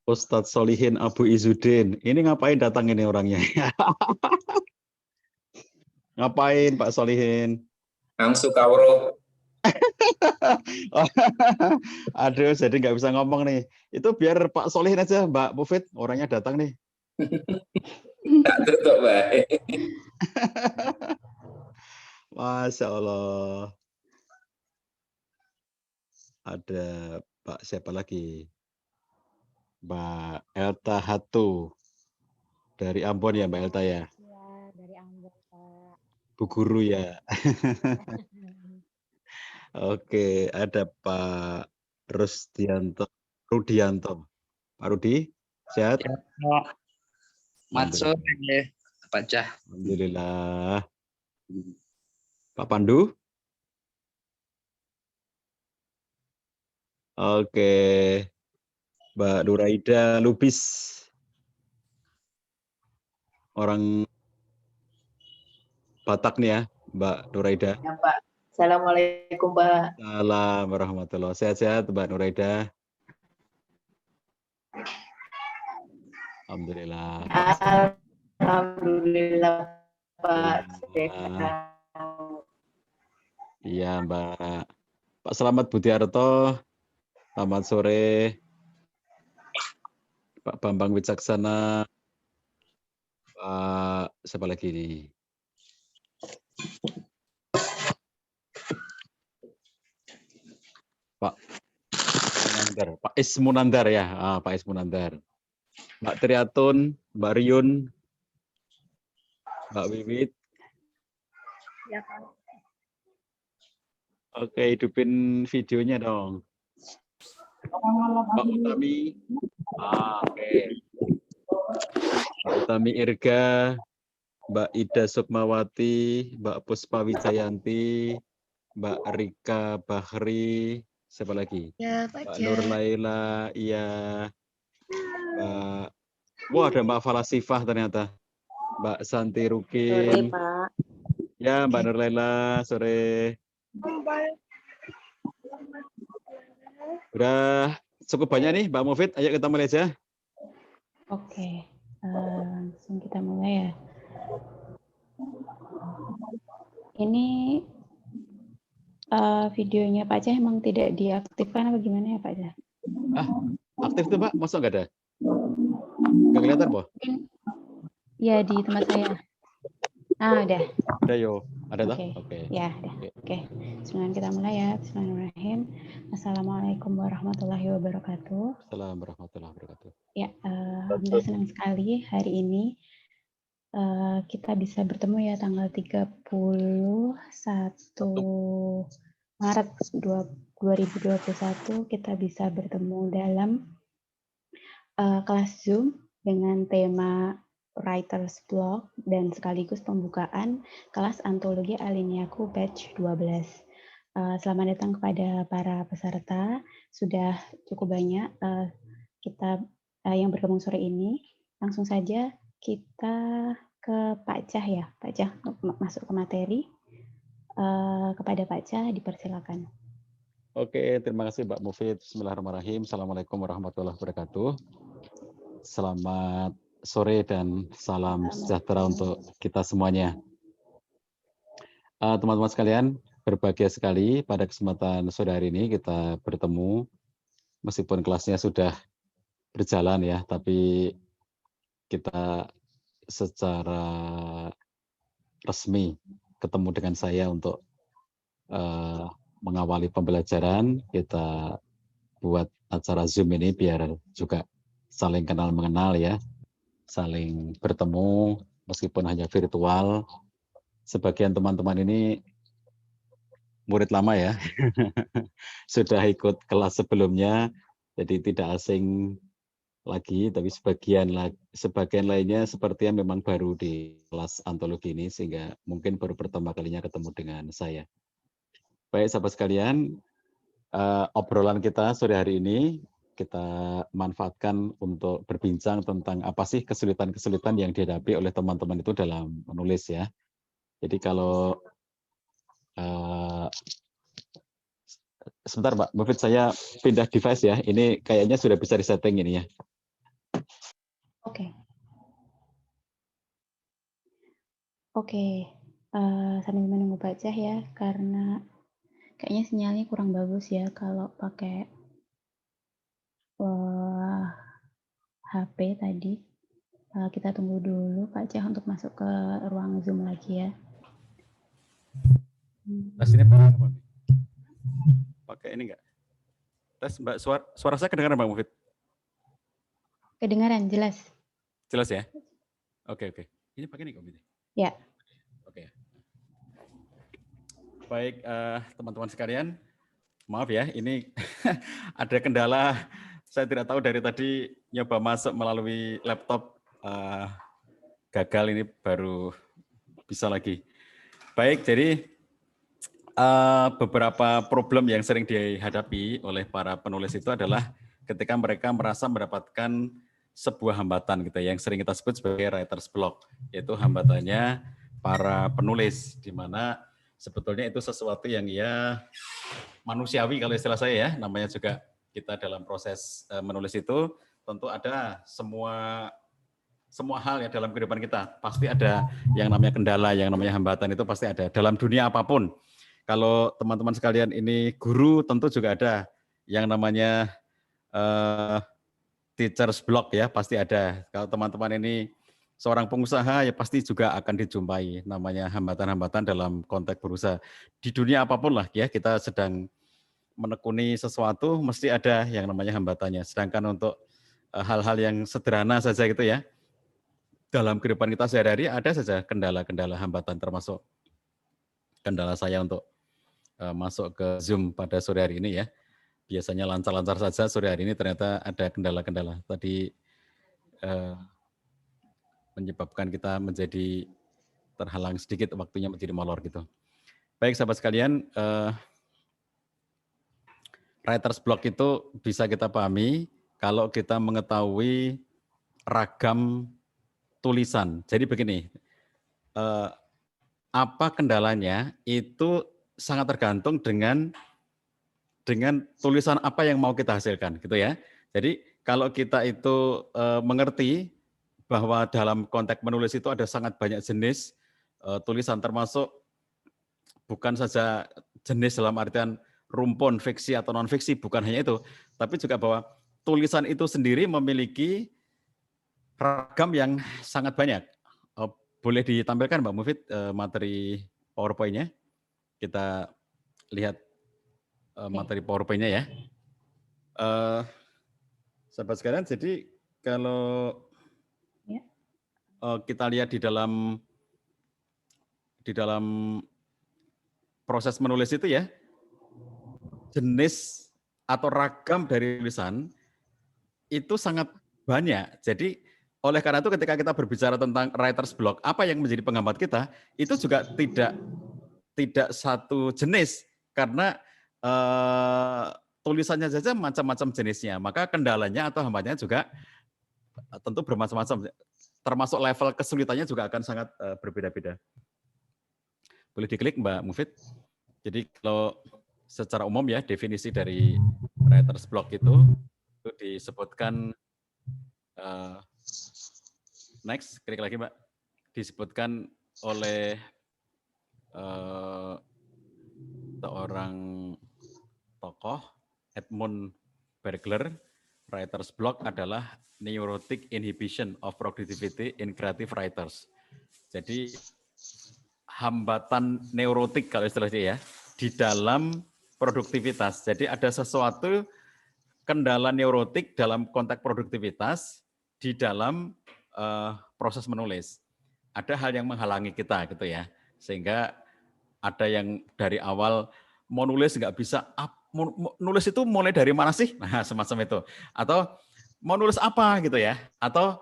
Ustadz Solihin Abu Izzuddin. Ini ngapain datang ini orangnya? Ngapain Pak Solihin? Angsu kawruh. Aduh, jadi nggak bisa ngomong nih. Itu biar Pak Solihin aja, Mbak Mufid. Orangnya datang nih. Tak tutup baik. Masya Allah. Ada Pak siapa lagi? Mbak Elta Hatu. Dari Ambon ya Mbak Elta ya? Ya, dari Ambon, Pak. Bu Guru ya. Oke, ada Pak Rudianto. Pak Rudi, sehat? Matsur ya, Pak Cah. Alhamdulillah. Pak Pandu? Oke. Mbak Nuraida Lubis. Orang Batak nih ya, Mbak Nuraida. Ya, Pak. Assalamualaikum, Pak. Salam warahmatullahi. Sehat-sehat Mbak Nuraida. Alhamdulillah. Alhamdulillah, Pak. Iya, Mbak. Pak Selamat Budiarto. Selamat sore. Pak Bambang Wicaksana. Pak siapa lagi nih? Pak Munandar. Pak Ismunandar ya. Pak Ismunandar. Mbak Triatun, Mbak Riun, Mbak Wiwit. Ya, Pak. Oke, hidupin videonya dong. Mbak Utami. Oke. Mbak Utami Irga, Mbak Ida Sukmawati, Mbak Puspa Wijayanti, Mbak Rika Bahri, siapa lagi? Ya, Pak. Mbak Nur Laila, iya. Mbak, wah ada Mbak Falasifah ternyata. Mbak Santi Sore, Rukin. Pak. Ya, Mbak Nur Laila, sore. Udah cukup banyak nih Mbak Mufid, ayo kita mulai aja. Oke, langsung kita mulai ya. Ini videonya Pak Cah emang tidak diaktifkan apa gimana ya Pak Cah? Aktif tuh Mbak, masa nggak ada? Nggak kelihatan, Boh? Ya, di tempat saya. Udah. Ada yo, ada toh? Oke. Ya, udah. Oke. Sebelum kita mulai ya. Bismillahirrahmanirrahim. Assalamualaikum warahmatullahi wabarakatuh. Assalamualaikum warahmatullahi wabarakatuh. Ya, alhamdulillah senang sekali hari ini kita bisa bertemu ya tanggal 31 Maret 2021 kita bisa bertemu dalam kelas Zoom dengan tema Writer's Block dan sekaligus pembukaan kelas Antologi Aliniaku Batch 12. Selamat datang kepada para peserta. Sudah cukup banyak kita yang bergabung sore ini. Langsung saja kita ke Pak Cah ya. Pak Cah masuk ke materi. Kepada Pak Cah dipersilakan. Oke, terima kasih Mbak Mufid. Bismillahirrahmanirrahim. Assalamualaikum warahmatullahi wabarakatuh. Selamat sore dan salam sejahtera untuk kita semuanya. Teman-teman sekalian, berbahagia sekali pada kesempatan sore hari ini kita bertemu. Meskipun kelasnya sudah berjalan ya, tapi kita secara resmi ketemu dengan saya untuk mengawali pembelajaran. Kita buat acara Zoom ini biar juga saling kenal mengenal ya, saling bertemu meskipun hanya virtual. Sebagian teman-teman ini murid lama ya, sudah ikut kelas sebelumnya, jadi tidak asing lagi, tapi sebagian lainnya sepertinya memang baru di kelas antologi ini, sehingga mungkin baru pertama kalinya ketemu dengan saya. Baik sahabat sekalian, obrolan kita sore hari ini kita manfaatkan untuk berbincang tentang apa sih kesulitan-kesulitan yang dihadapi oleh teman-teman itu dalam menulis ya. Jadi kalau sebentar Mbak Mufid, saya pindah device ya. Ini kayaknya sudah bisa disetting ini ya. Oke. Oke. Sambil menunggu Pak Cah ya, karena kayaknya sinyalnya kurang bagus ya kalau pakai HP tadi. Kita tunggu dulu Pak Cah untuk masuk ke ruang Zoom lagi ya. Tes ini pakai apa? Pakai ini enggak? Tes Mbak, suara saya kedengaran Mbak Mufid? Kedengaran, jelas. Jelas ya? Oke. Ini pakai ini kok gitu? Ya. Oke. Baik, teman-teman sekalian, maaf ya, ini ada kendala. Saya tidak tahu dari tadi nyoba masuk melalui laptop, gagal, ini baru bisa lagi. Baik, jadi beberapa problem yang sering dihadapi oleh para penulis itu adalah ketika mereka merasa mendapatkan sebuah hambatan gitu, yang sering kita sebut sebagai writer's block, yaitu hambatannya para penulis, di mana sebetulnya itu sesuatu yang ya manusiawi kalau istilah saya ya, namanya juga kita dalam proses menulis itu tentu ada semua hal ya dalam kehidupan kita, pasti ada yang namanya kendala, yang namanya hambatan, itu pasti ada dalam dunia apapun. Kalau teman-teman sekalian ini guru, tentu juga ada yang namanya teacher's block ya, pasti ada. Kalau teman-teman ini seorang pengusaha, ya pasti juga akan dijumpai namanya hambatan-hambatan dalam konteks berusaha. Di dunia apapun lah ya, kita sedang menekuni sesuatu, mesti ada yang namanya hambatannya. Sedangkan untuk hal-hal yang sederhana saja gitu ya, dalam kehidupan kita sehari-hari ada saja kendala-kendala hambatan, termasuk kendala saya untuk masuk ke Zoom pada sore hari ini ya. Biasanya lancar-lancar saja, sore hari ini ternyata ada kendala-kendala. Tadi menyebabkan kita menjadi terhalang sedikit, waktunya menjadi molor gitu. Baik sahabat sekalian, writer's block itu bisa kita pahami kalau kita mengetahui ragam tulisan. Jadi begini, apa kendalanya itu sangat tergantung dengan tulisan apa yang mau kita hasilkan gitu ya. Jadi kalau kita itu mengerti bahwa dalam konteks menulis itu ada sangat banyak jenis tulisan, termasuk bukan saja jenis dalam artian rumpun fiksi atau non fiksi, bukan hanya itu, tapi juga bahwa tulisan itu sendiri memiliki ragam yang sangat banyak. Boleh ditampilkan Mbak Mufid materi PowerPoint-nya? Kita lihat materi PowerPoint-nya ya. Sahabat sekalian, jadi kalau kita lihat di dalam proses menulis itu ya, jenis atau ragam dari tulisan itu sangat banyak. Jadi oleh karena itu ketika kita berbicara tentang writer's block, apa yang menjadi penghambat kita itu juga tidak satu jenis, karena tulisannya saja macam-macam jenisnya, maka kendalanya atau hambatannya juga tentu bermacam-macam, termasuk level kesulitannya juga akan sangat berbeda-beda. Boleh diklik Mbak Mufid. Jadi kalau secara umum ya, definisi dari writer's block itu disebutkan, next, klik lagi Mbak, disebutkan oleh seorang tokoh, Edmund Bergler, writer's block adalah neurotic inhibition of productivity in creative writers. Jadi hambatan neurotik kalau istilahnya ya, di dalam produktivitas. Jadi ada sesuatu kendala neurotik dalam konteks produktivitas di dalam proses menulis. Ada hal yang menghalangi kita gitu ya, sehingga ada yang dari awal mau nulis nggak bisa, nulis itu mulai dari mana sih? Nah semacam itu. Atau mau nulis apa gitu ya, atau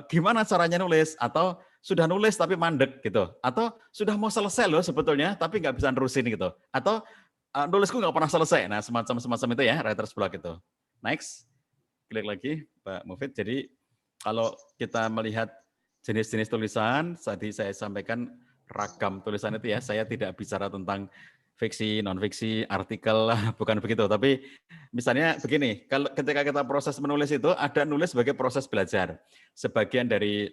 gimana caranya nulis, atau sudah nulis tapi mandek gitu, atau sudah mau selesai loh sebetulnya tapi nggak bisa nerusin gitu, atau nulisku nggak pernah selesai. Nah semacam itu ya, writer's block itu. Next, klik lagi Pak Mufid. Jadi kalau kita melihat jenis-jenis tulisan, tadi saya sampaikan ragam tulisan itu ya, saya tidak bicara tentang fiksi, non-fiksi, artikel, bukan begitu. Tapi misalnya begini, kalau ketika kita proses menulis itu ada nulis sebagai proses belajar. Sebagian dari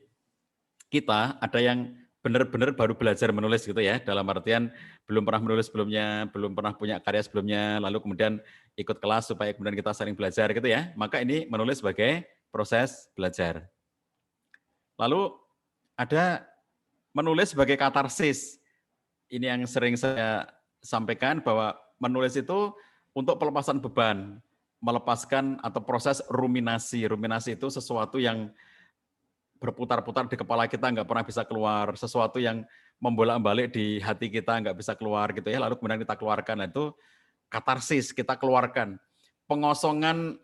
kita ada yang benar-benar baru belajar menulis gitu ya, dalam artian belum pernah menulis sebelumnya, belum pernah punya karya sebelumnya, lalu kemudian ikut kelas supaya kemudian kita saling belajar gitu ya. Maka ini menulis sebagai proses belajar. Lalu ada menulis sebagai katarsis. Ini yang sering saya sampaikan bahwa menulis itu untuk pelepasan beban, melepaskan atau proses ruminasi. Ruminasi itu sesuatu yang berputar-putar di kepala kita nggak pernah bisa keluar, sesuatu yang membolak-balik di hati kita nggak bisa keluar gitu ya, lalu kemudian kita keluarkan. Nah, itu katarsis, kita keluarkan. Pengosongan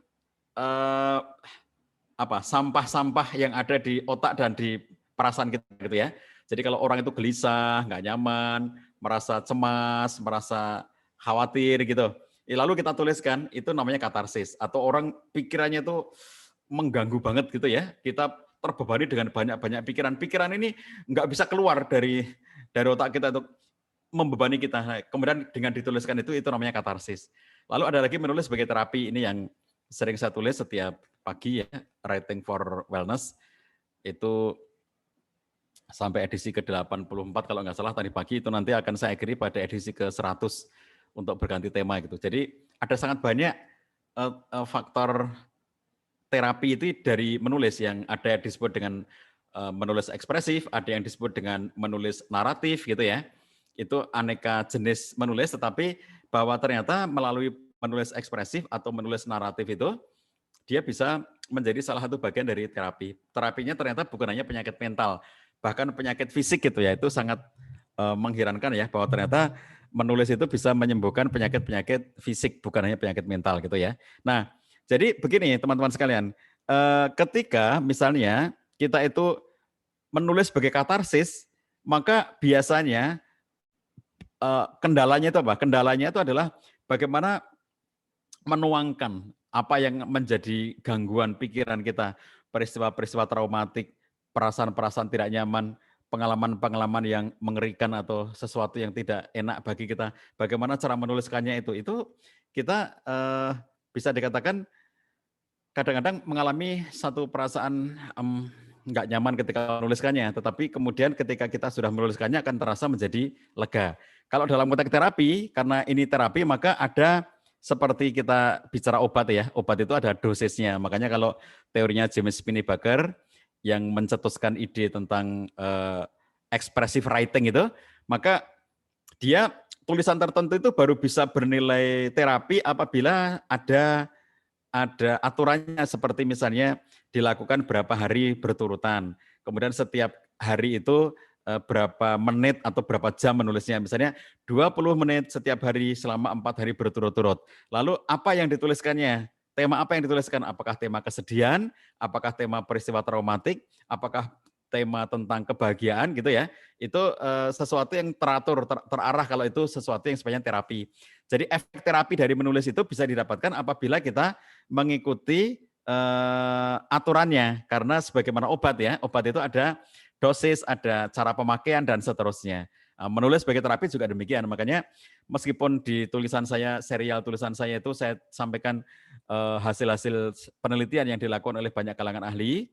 sampah-sampah yang ada di otak dan di perasaan kita gitu ya. Jadi kalau orang itu gelisah, nggak nyaman, merasa cemas, merasa khawatir gitu, lalu kita tuliskan, itu namanya katarsis. Atau orang pikirannya itu mengganggu banget gitu ya, kita terbebani dengan banyak-banyak pikiran. Pikiran ini nggak bisa keluar dari otak kita untuk membebani kita. Nah, kemudian dengan dituliskan itu namanya katarsis. Lalu ada lagi menulis sebagai terapi, ini yang sering saya tulis setiap pagi ya, Writing for Wellness, itu sampai edisi ke-84 kalau nggak salah tadi pagi, itu nanti akan saya akhiri pada edisi ke-100 untuk berganti tema gitu. Jadi ada sangat banyak faktor terapi itu dari menulis, yang ada disebut dengan menulis ekspresif, ada yang disebut dengan menulis naratif gitu ya. Itu aneka jenis menulis, tetapi bahwa ternyata melalui menulis ekspresif atau menulis naratif itu dia bisa menjadi salah satu bagian dari terapi. Terapinya ternyata bukan hanya penyakit mental, bahkan penyakit fisik gitu ya. Itu sangat mengherankan ya, bahwa ternyata menulis itu bisa menyembuhkan penyakit-penyakit fisik, bukan hanya penyakit mental gitu ya. Nah, jadi begini teman-teman sekalian, ketika misalnya kita itu menulis sebagai katarsis, maka biasanya kendalanya itu apa? Kendalanya itu adalah bagaimana menuangkan apa yang menjadi gangguan pikiran kita, peristiwa-peristiwa traumatik, perasaan-perasaan tidak nyaman, pengalaman-pengalaman yang mengerikan atau sesuatu yang tidak enak bagi kita. Bagaimana cara menuliskannya itu kita bisa dikatakan kadang-kadang mengalami satu perasaan nggak nyaman ketika menuliskannya, tetapi kemudian ketika kita sudah menuliskannya akan terasa menjadi lega. Kalau dalam konteks terapi, karena ini terapi, maka ada seperti kita bicara obat ya, obat itu ada dosisnya. Makanya kalau teorinya James Pennebaker yang mencetuskan ide tentang expressive writing itu, maka dia tulisan tertentu itu baru bisa bernilai terapi apabila ada aturannya, seperti misalnya dilakukan berapa hari berturutan. Kemudian setiap hari itu berapa menit atau berapa jam menulisnya. Misalnya 20 menit setiap hari selama 4 hari berturut-turut. Lalu apa yang dituliskannya? Tema apa yang dituliskan? Apakah tema kesedihan? Apakah tema peristiwa traumatik? Apakah tema tentang kebahagiaan gitu ya? Itu sesuatu yang teratur, terarah, kalau itu sesuatu yang sebenarnya terapi. Jadi efek terapi dari menulis itu bisa didapatkan apabila kita mengikuti aturannya, karena sebagaimana obat ya, obat itu ada dosis, ada cara pemakaian dan seterusnya. Menulis sebagai terapi juga demikian. Makanya meskipun di tulisan saya, serial tulisan saya itu saya sampaikan hasil-hasil penelitian yang dilakukan oleh banyak kalangan ahli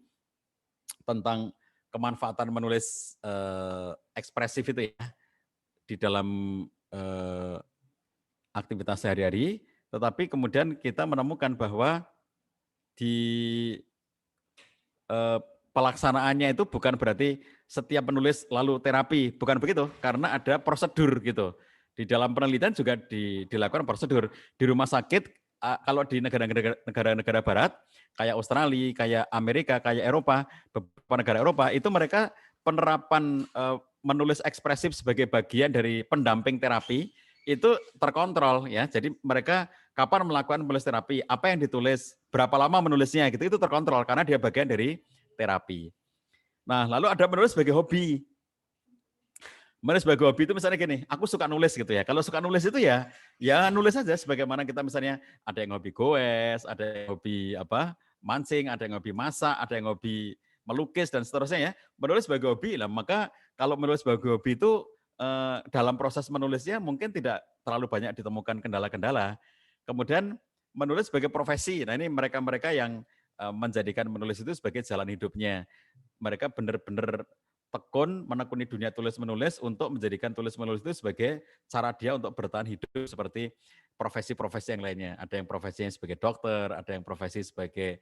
tentang kemanfaatan menulis ekspresif itu ya di dalam aktivitas sehari-hari, tetapi kemudian kita menemukan bahwa di pelaksanaannya itu bukan berarti setiap penulis lalu terapi, bukan begitu, karena ada prosedur gitu. Di dalam penelitian juga dilakukan prosedur. Di rumah sakit, kalau di negara-negara barat, kayak Australia, kayak Amerika, kayak Eropa, beberapa negara Eropa, itu mereka penerapan menulis ekspresif sebagai bagian dari pendamping terapi, itu terkontrol ya. Jadi mereka kapan melakukan menulis terapi, apa yang ditulis, berapa lama menulisnya gitu, itu terkontrol karena dia bagian dari terapi. Nah, lalu ada menulis sebagai hobi. Menulis sebagai hobi itu misalnya gini, aku suka nulis gitu ya. Kalau suka nulis itu ya nulis aja, sebagaimana kita misalnya ada yang hobi goes, ada yang hobi mancing, ada yang hobi masak, ada yang hobi melukis dan seterusnya ya. Menulis sebagai hobi lah, maka kalau menulis sebagai hobi itu dalam proses menulisnya mungkin tidak terlalu banyak ditemukan kendala-kendala. Kemudian menulis sebagai profesi. Nah, ini mereka-mereka yang menjadikan menulis itu sebagai jalan hidupnya. Mereka benar-benar tekun menekuni dunia tulis-menulis untuk menjadikan tulis-menulis itu sebagai cara dia untuk bertahan hidup seperti profesi-profesi yang lainnya. Ada yang profesinya sebagai dokter, ada yang profesi sebagai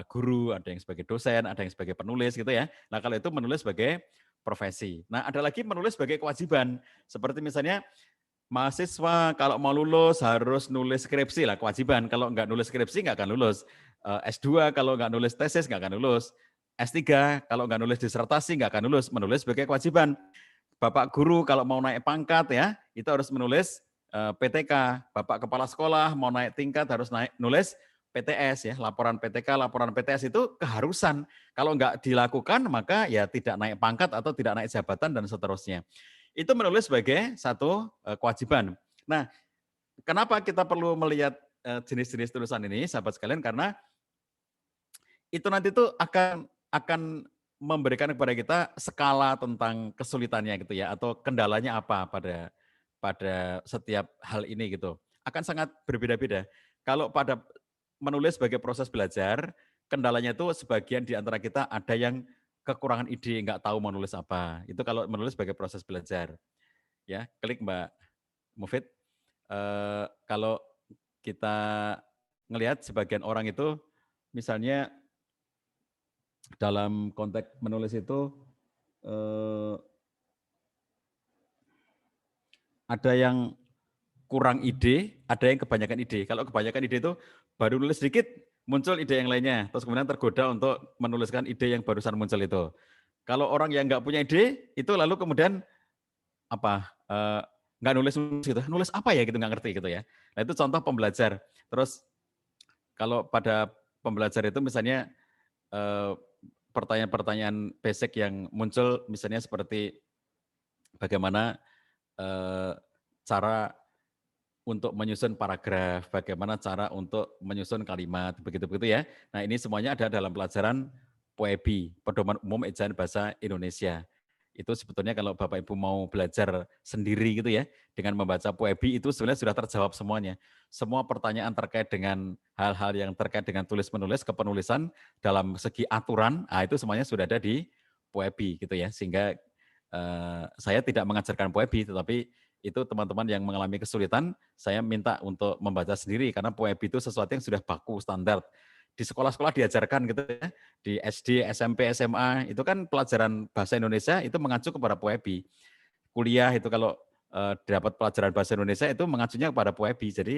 guru, ada yang sebagai dosen, ada yang sebagai penulis gitu ya. Nah, kalau itu menulis sebagai profesi. Nah, ada lagi menulis sebagai kewajiban. Seperti misalnya mahasiswa kalau mau lulus harus nulis skripsi lah, kewajiban. Kalau nggak nulis skripsi nggak akan lulus. S2 kalau nggak nulis tesis nggak akan lulus. S3 kalau nggak nulis disertasi nggak akan lulus. Menulis sebagai kewajiban. Bapak guru kalau mau naik pangkat ya, itu harus menulis PTK. Bapak kepala sekolah mau naik tingkat harus nulis PTS ya, laporan PTK, laporan PTS itu keharusan. Kalau nggak dilakukan maka ya tidak naik pangkat atau tidak naik jabatan dan seterusnya. Itu menulis sebagai satu kewajiban. Nah, kenapa kita perlu melihat jenis-jenis tulisan ini, sahabat sekalian? Karena itu nanti tuh akan memberikan kepada kita skala tentang kesulitannya gitu ya, atau kendalanya apa pada setiap hal ini gitu. Akan sangat berbeda-beda. Kalau pada menulis sebagai proses belajar, kendalanya itu sebagian di antara kita ada yang kekurangan ide, nggak tahu mau nulis apa. Itu kalau menulis sebagai proses belajar. Ya, klik Mbak Mufid. Kalau kita ngelihat sebagian orang itu, misalnya dalam konteks menulis itu ada yang kurang ide, ada yang kebanyakan ide. Kalau kebanyakan ide itu baru nulis sedikit, muncul ide yang lainnya, terus kemudian tergoda untuk menuliskan ide yang barusan muncul itu. Kalau orang yang nggak punya ide, itu lalu kemudian nggak nulis gitu, nulis apa ya gitu, nggak ngerti gitu ya. Nah itu contoh pembelajar. Terus kalau pada pembelajar itu misalnya pertanyaan-pertanyaan basic yang muncul misalnya seperti bagaimana cara untuk menyusun paragraf, bagaimana cara untuk menyusun kalimat, begitu-begitu ya. Nah ini semuanya ada dalam pelajaran POEBI, Pedoman Umum Ejaan Bahasa Indonesia. Itu sebetulnya kalau Bapak Ibu mau belajar sendiri gitu ya, dengan membaca POEBI itu sebenarnya sudah terjawab semuanya. Semua pertanyaan terkait dengan hal-hal yang terkait dengan tulis-menulis, kepenulisan dalam segi aturan, itu semuanya sudah ada di POEBI gitu ya. Sehingga saya tidak mengajarkan POEBI, tetapi itu teman-teman yang mengalami kesulitan, saya minta untuk membaca sendiri, karena POEBI itu sesuatu yang sudah baku, standar. Di sekolah-sekolah diajarkan gitu ya, di SD, SMP, SMA, itu kan pelajaran bahasa Indonesia itu mengacu kepada POEBI. Kuliah itu kalau dapat pelajaran bahasa Indonesia itu mengacunya kepada POEBI, jadi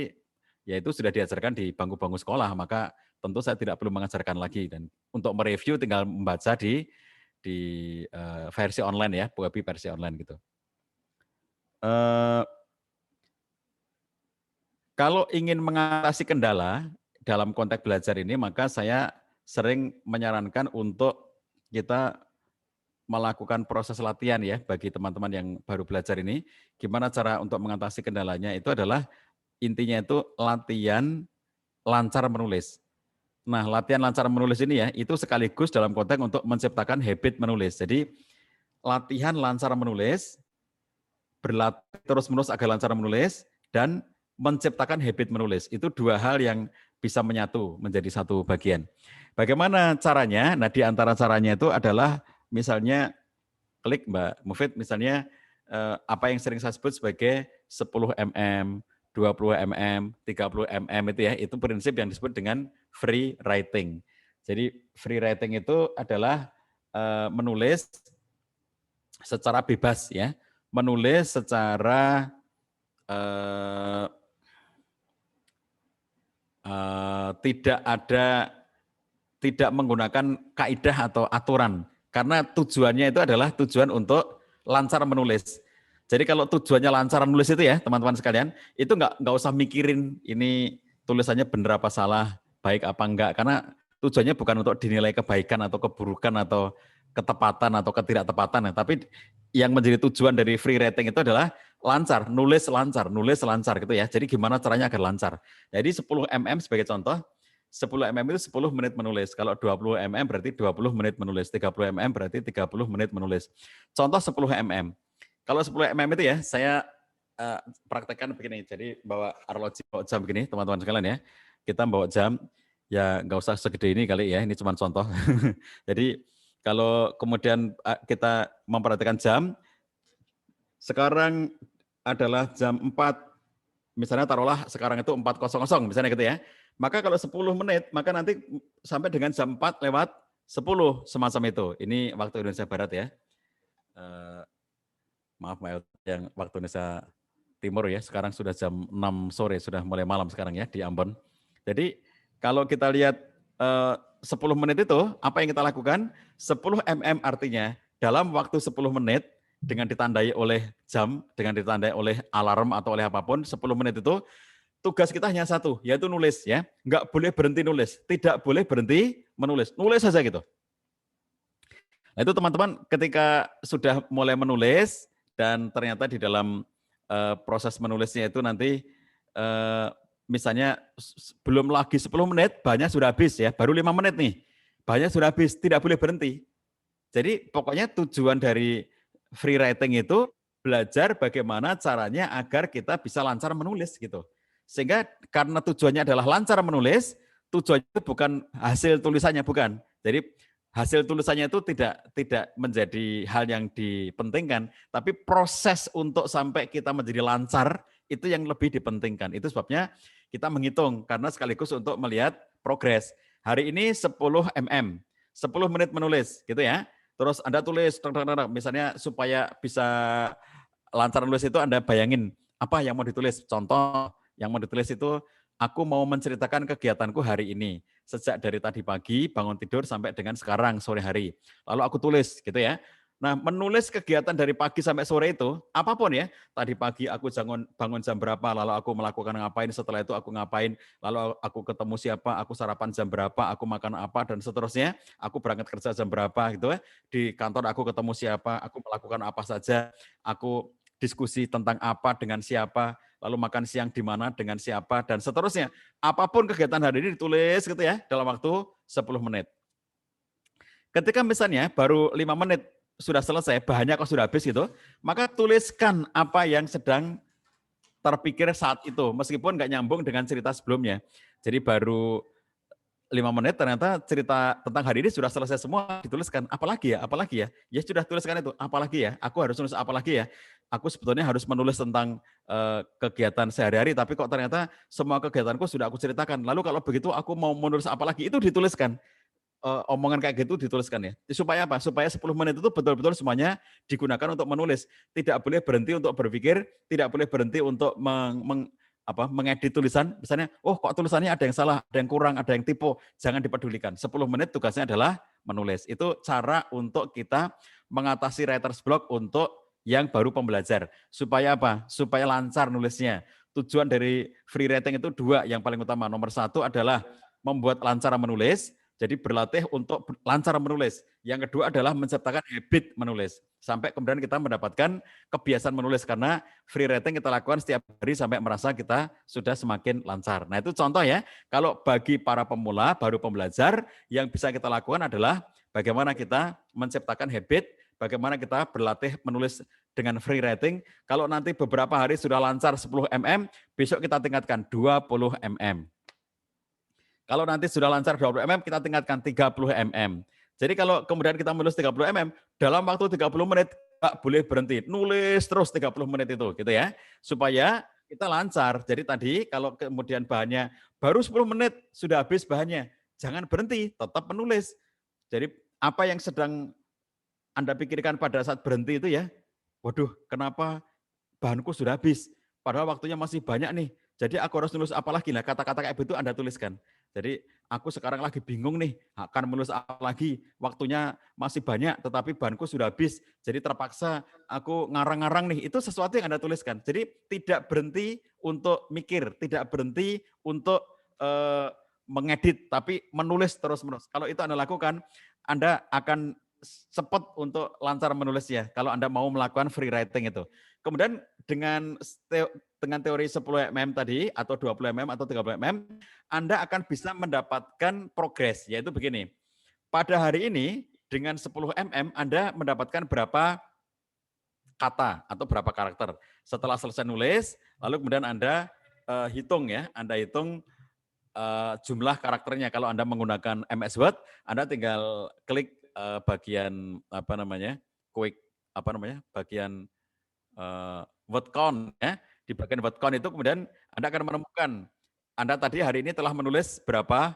ya itu sudah diajarkan di bangku-bangku sekolah, maka tentu saya tidak perlu mengajarkan lagi. Dan untuk mereview tinggal membaca di versi online ya, POEBI versi online gitu. Kalau ingin mengatasi kendala dalam konteks belajar ini, maka saya sering menyarankan untuk kita melakukan proses latihan ya bagi teman-teman yang baru belajar ini. Gimana cara untuk mengatasi kendalanya? Itu adalah intinya itu latihan lancar menulis. Nah, latihan lancar menulis ini ya, itu sekaligus dalam konteks untuk menciptakan habit menulis. Jadi latihan lancar menulis, berlatih terus-menerus agar lancar menulis, dan menciptakan habit menulis. Itu dua hal yang bisa menyatu menjadi satu bagian. Bagaimana caranya? Nah, di antara caranya itu adalah misalnya klik Mbak Mufid, misalnya apa yang sering saya sebut sebagai 10 mm, 20 mm, 30 mm itu ya, itu prinsip yang disebut dengan free writing. Jadi free writing itu adalah menulis secara bebas ya, menulis secara tidak menggunakan kaidah atau aturan, karena tujuannya itu adalah tujuan untuk lancar menulis. Jadi kalau tujuannya lancar menulis itu ya teman-teman sekalian, itu nggak usah mikirin ini tulisannya benar apa salah, baik apa enggak, karena tujuannya bukan untuk dinilai kebaikan atau keburukan atau ketepatan atau ketidaktepatan, tapi yang menjadi tujuan dari free writing itu adalah lancar, nulis lancar gitu ya. Jadi gimana caranya agar lancar? Jadi 10 mm sebagai contoh, 10 mm itu 10 menit menulis. Kalau 20 mm berarti 20 menit menulis. 30 mm berarti 30 menit menulis. Contoh 10 mm. Kalau 10 mm itu ya, saya praktekkan begini. Jadi bawa arloji, bawa jam begini, teman-teman sekalian ya. Kita bawa jam, ya nggak usah segede ini kali ya. Ini cuma contoh. Jadi kalau kemudian kita memperhatikan jam, sekarang adalah jam 4, misalnya taruhlah sekarang itu 4.00 misalnya gitu ya. Maka kalau 10 menit, maka nanti sampai dengan jam 4 lewat 10 semacam itu. Ini waktu Indonesia Barat ya. Maaf yang waktu Indonesia Timur ya, sekarang sudah jam 6 sore, sudah mulai malam sekarang ya di Ambon. Jadi kalau kita lihat 10 menit itu, apa yang kita lakukan? 10 mm artinya dalam waktu 10 menit dengan ditandai oleh jam, dengan ditandai oleh alarm atau oleh apapun, 10 menit itu tugas kita hanya satu, yaitu nulis ya. Nggak boleh berhenti nulis, tidak boleh berhenti menulis, nulis saja gitu. Nah itu teman-teman ketika sudah mulai menulis dan ternyata di dalam proses menulisnya itu nanti misalnya belum lagi 10 menit, bahannya sudah habis ya, baru 5 menit nih, bahannya sudah habis, tidak boleh berhenti. Jadi pokoknya tujuan dari free writing itu belajar bagaimana caranya agar kita bisa lancar menulis gitu. Sehingga karena tujuannya adalah lancar menulis, tujuannya itu bukan hasil tulisannya, bukan. Jadi hasil tulisannya itu tidak menjadi hal yang dipentingkan, tapi proses untuk sampai kita menjadi lancar itu yang lebih dipentingkan. Itu sebabnya kita menghitung karena sekaligus untuk melihat progres. Hari ini 10 mm, 10 menit menulis gitu ya. Terus Anda tulis, misalnya supaya bisa lancar nulis itu Anda bayangin apa yang mau ditulis. Contoh yang mau ditulis itu, aku mau menceritakan kegiatanku hari ini. Sejak dari tadi pagi, bangun tidur sampai dengan sekarang, sore hari. Lalu aku tulis gitu ya. Nah, menulis kegiatan dari pagi sampai sore itu, apapun ya. Tadi pagi aku bangun jam berapa, lalu aku melakukan ngapain, setelah itu aku ngapain, lalu aku ketemu siapa, aku sarapan jam berapa, aku makan apa, dan seterusnya. Aku berangkat kerja jam berapa gitu ya. Di kantor aku ketemu siapa, aku melakukan apa saja, aku diskusi tentang apa dengan siapa, lalu makan siang di mana dengan siapa, dan seterusnya. Apapun kegiatan hari ini ditulis gitu ya, dalam waktu 10 menit. Ketika misalnya baru 5 menit sudah selesai, bahannya kok sudah habis gitu, maka tuliskan apa yang sedang terpikir saat itu, meskipun nggak nyambung dengan cerita sebelumnya. Jadi baru 5 menit ternyata cerita tentang hari ini sudah selesai semua, dituliskan. Apalagi ya, ya sudah tuliskan itu, apalagi ya, aku harus nulis apalagi ya. Aku sebetulnya harus menulis tentang kegiatan sehari-hari, tapi kok ternyata semua kegiatanku sudah aku ceritakan. Lalu kalau begitu aku mau menulis apalagi, itu dituliskan. Omongan kayak gitu dituliskan ya. Supaya apa? Supaya 10 menit itu betul-betul semuanya digunakan untuk menulis. Tidak boleh berhenti untuk berpikir, tidak boleh berhenti untuk mengedit tulisan. Misalnya, oh kok tulisannya ada yang salah, ada yang kurang, ada yang typo. Jangan dipedulikan. 10 menit tugasnya adalah menulis. Itu cara untuk kita mengatasi writer's block untuk yang baru pembelajar. Supaya apa? Supaya lancar nulisnya. Tujuan dari free writing itu 2 yang paling utama. Nomor 1 adalah membuat lancar menulis. Jadi berlatih untuk lancar menulis. Yang kedua adalah menciptakan habit menulis. Sampai kemudian kita mendapatkan kebiasaan menulis. Karena free writing kita lakukan setiap hari sampai merasa kita sudah semakin lancar. Nah itu contoh ya. Kalau bagi para pemula, baru pembelajar, yang bisa kita lakukan adalah bagaimana kita menciptakan habit, bagaimana kita berlatih menulis dengan free writing. Kalau nanti beberapa hari sudah lancar 10 mm, besok kita tingkatkan 20 mm. Kalau nanti sudah lancar 20 mm, kita tingkatkan 30 mm. Jadi kalau kemudian kita menulis 30 mm, dalam waktu 30 menit, nggak boleh berhenti. Nulis terus 30 menit itu, gitu ya. Supaya kita lancar. Jadi tadi kalau kemudian bahannya baru 10 menit, sudah habis bahannya. Jangan berhenti, tetap menulis. Jadi apa yang sedang Anda pikirkan pada saat berhenti itu ya, waduh kenapa bahanku sudah habis, padahal waktunya masih banyak nih. Jadi aku harus nulis apa lagi? Nah kata-kata kayak begitu Anda tuliskan. Jadi aku sekarang lagi bingung nih, akan menulis apa lagi, waktunya masih banyak tetapi bahanku sudah habis. Jadi terpaksa aku ngarang-ngarang nih, itu sesuatu yang Anda tuliskan. Jadi tidak berhenti untuk mikir, tidak berhenti untuk mengedit, tapi menulis terus-menerus. Kalau itu Anda lakukan, Anda akan cepat untuk lancar menulisnya kalau Anda mau melakukan free writing itu. Kemudian dengan teori 10 mm tadi atau 20 mm atau 30 mm, Anda akan bisa mendapatkan progres, yaitu begini. Pada hari ini dengan 10 mm Anda mendapatkan berapa kata atau berapa karakter. Setelah selesai nulis, lalu kemudian Anda hitung ya, Anda hitung jumlah karakternya. Kalau Anda menggunakan MS Word, Anda tinggal klik bagian bagian word count ya. Di bagian word count itu kemudian Anda akan menemukan Anda tadi hari ini telah menulis berapa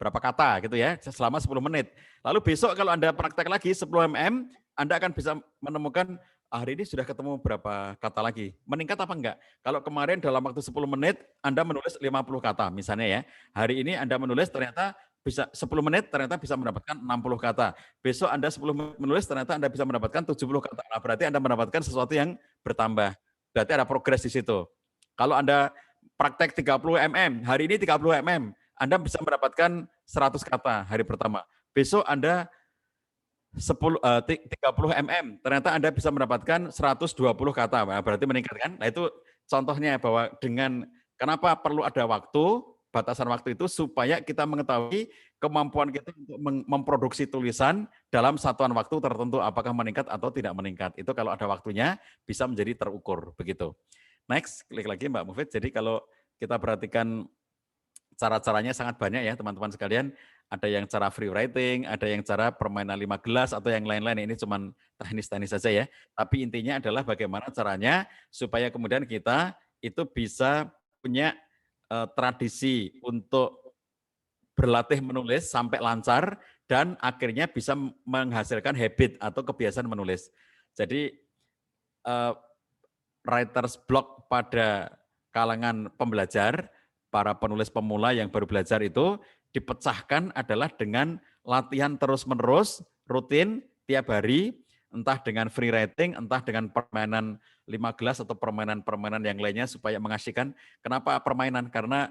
kata gitu ya selama 10 menit. Lalu besok kalau Anda praktek lagi 10 mm, Anda akan bisa menemukan hari ini sudah ketemu berapa kata lagi. Meningkat apa enggak? Kalau kemarin dalam waktu 10 menit Anda menulis 50 kata misalnya ya. Hari ini Anda menulis ternyata bisa 10 menit ternyata bisa mendapatkan 60 kata. Besok Anda 10 menit menulis ternyata Anda bisa mendapatkan 70 kata. Nah, berarti Anda mendapatkan sesuatu yang bertambah. Berarti ada progres di situ. Kalau Anda praktek 30 mm, hari ini 30 mm, Anda bisa mendapatkan 100 kata hari pertama. Besok Anda 30 mm, ternyata Anda bisa mendapatkan 120 kata. Nah, berarti meningkat kan? Nah, itu contohnya bahwa dengan kenapa perlu ada waktu, batasan waktu itu supaya kita mengetahui kemampuan kita untuk memproduksi tulisan dalam satuan waktu tertentu apakah meningkat atau tidak meningkat. Itu kalau ada waktunya bisa menjadi terukur begitu. Next, klik lagi Mbak Mufid. Jadi kalau kita perhatikan cara-caranya sangat banyak ya teman-teman sekalian. Ada yang cara free writing, ada yang cara permainan 5 gelas atau yang lain-lain. Ini cuma teknis-teknis saja ya. Tapi intinya adalah bagaimana caranya supaya kemudian kita itu bisa punya tradisi untuk berlatih menulis sampai lancar dan akhirnya bisa menghasilkan habit atau kebiasaan menulis. Jadi writer's block pada kalangan pembelajar, para penulis pemula yang baru belajar itu dipecahkan adalah dengan latihan terus-menerus, rutin, tiap hari, entah dengan free writing, entah dengan permainan 5 gelas atau permainan-permainan yang lainnya supaya mengasihkan. Kenapa permainan? Karena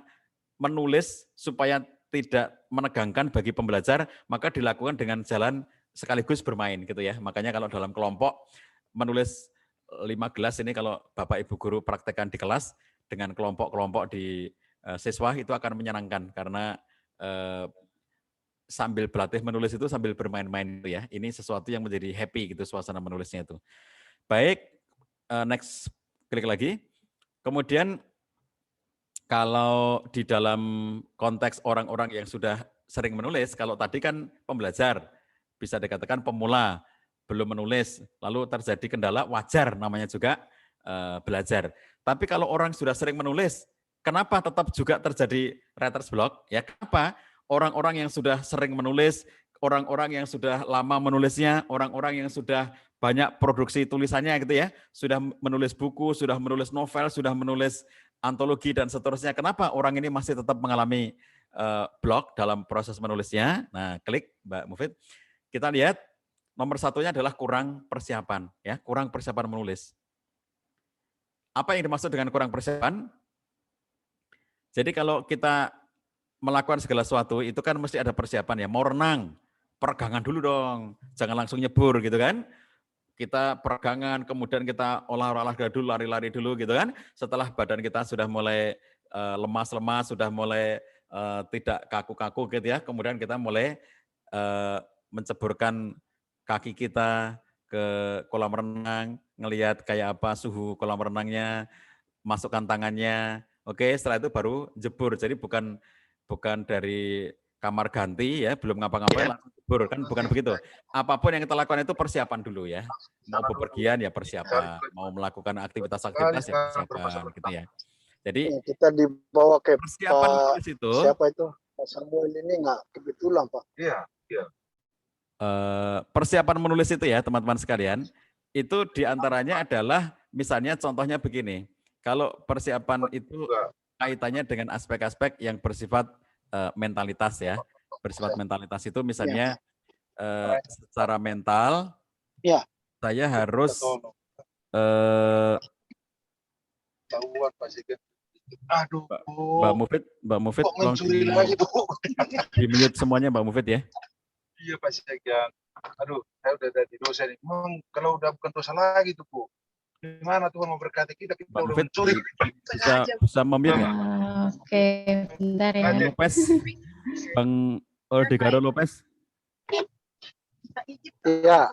menulis supaya tidak menegangkan bagi pembelajar, maka dilakukan dengan jalan sekaligus bermain gitu ya. Makanya kalau dalam kelompok menulis 5 gelas ini kalau Bapak Ibu guru praktekkan di kelas dengan kelompok-kelompok di siswa itu akan menyenangkan karena sambil berlatih menulis itu sambil bermain-main itu ya. Ini sesuatu yang menjadi happy gitu suasana menulisnya itu. Baik, next klik lagi. Kemudian kalau di dalam konteks orang-orang yang sudah sering menulis, kalau tadi kan pembelajar, bisa dikatakan pemula, belum menulis, lalu terjadi kendala, wajar namanya juga belajar. Tapi kalau orang sudah sering menulis, kenapa tetap juga terjadi writer's block? Ya kenapa? Orang-orang yang sudah sering menulis, orang-orang yang sudah lama menulisnya, orang-orang yang sudah banyak produksi tulisannya gitu ya, sudah menulis buku, sudah menulis novel, sudah menulis antologi dan seterusnya. Kenapa orang ini masih tetap mengalami block dalam proses menulisnya? Nah, klik Mbak Mufid. Kita lihat nomor satunya adalah kurang persiapan, ya, kurang persiapan menulis. Apa yang dimaksud dengan kurang persiapan? Jadi kalau kita melakukan segala sesuatu itu kan mesti ada persiapan ya. Mau renang, peregangan dulu dong. Jangan langsung nyebur gitu kan. Kita peregangan, kemudian kita olahraga dulu, lari-lari dulu gitu kan. Setelah badan kita sudah mulai lemas-lemas, sudah mulai tidak kaku-kaku gitu ya. Kemudian kita mulai menceburkan kaki kita ke kolam renang, ngelihat kayak apa suhu kolam renangnya, masukkan tangannya. Oke, setelah itu baru jebur. Jadi bukan dari kamar ganti ya, belum ngapa-ngapain langsung jebur, kan bukan begitu. Apapun yang kita lakukan itu persiapan dulu ya. Mau bepergian ya persiapan, mau melakukan aktivitas-aktivitas ya persiapan gitu ya. Jadi kita dibawa ke persiapan menulis itu. Siapa itu? Pak Samuel ini enggak kebetulan, Pak. Iya. Persiapan menulis itu ya teman-teman sekalian, itu diantaranya adalah misalnya contohnya begini. Kalau persiapan itu kaitannya dengan aspek-aspek yang bersifat mentalitas ya. Bersifat mentalitas itu misalnya secara mental saya harus Mbak Mufid tolong di mute semuanya Mbak Mufid ya. Iya Pak Sekjen. Aduh, saya udah jadi dosen. Memang kalau udah bukan dosa lagi tuh, Bu. Gimana Tuhan memberkati kita Mbak udah Mufid mencuri. bisa mute nggak? Oke, bentar ya. Lopez, Bang Oldegaro Lopez. Iya.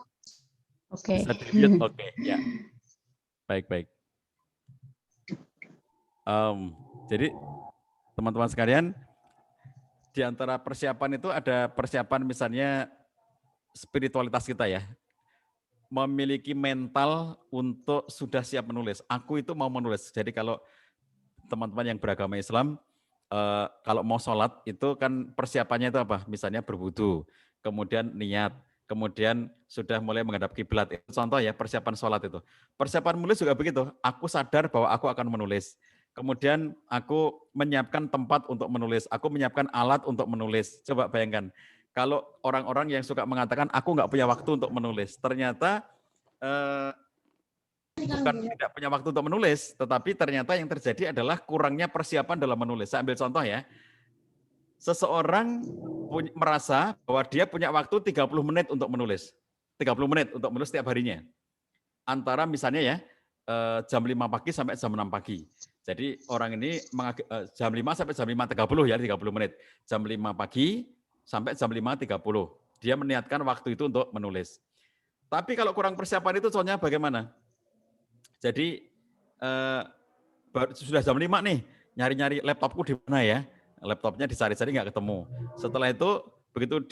Oke. Bisa di-mute, oke. Ya. Baik. Jadi teman-teman sekalian, di antara persiapan itu ada persiapan misalnya spiritualitas kita ya. Memiliki mental untuk sudah siap menulis. Aku itu mau menulis. Jadi kalau teman-teman yang beragama Islam, kalau mau sholat itu kan persiapannya itu apa? Misalnya berwudu, kemudian niat, kemudian sudah mulai menghadap kiblat. Itu contoh ya persiapan sholat itu. Persiapan menulis juga begitu. Aku sadar bahwa aku akan menulis. Kemudian aku menyiapkan tempat untuk menulis. Aku menyiapkan alat untuk menulis. Coba bayangkan, kalau orang-orang yang suka mengatakan aku nggak punya waktu untuk menulis, ternyata bukan tidak punya waktu untuk menulis, tetapi ternyata yang terjadi adalah kurangnya persiapan dalam menulis. Saya ambil contoh ya. Seseorang merasa bahwa dia punya waktu 30 menit untuk menulis. 30 menit untuk menulis setiap harinya. Antara misalnya ya, jam 5 pagi sampai jam 6 pagi. Jadi orang ini jam 5 sampai jam 5.30 ya, 30 menit. Jam 5 pagi sampai jam 5.30. Dia meniatkan waktu itu untuk menulis. Tapi kalau kurang persiapan itu contohnya bagaimana? Jadi sudah jam 5 nih, nyari-nyari laptopku di mana ya? Laptopnya dicari-cari nggak ketemu. Setelah itu begitu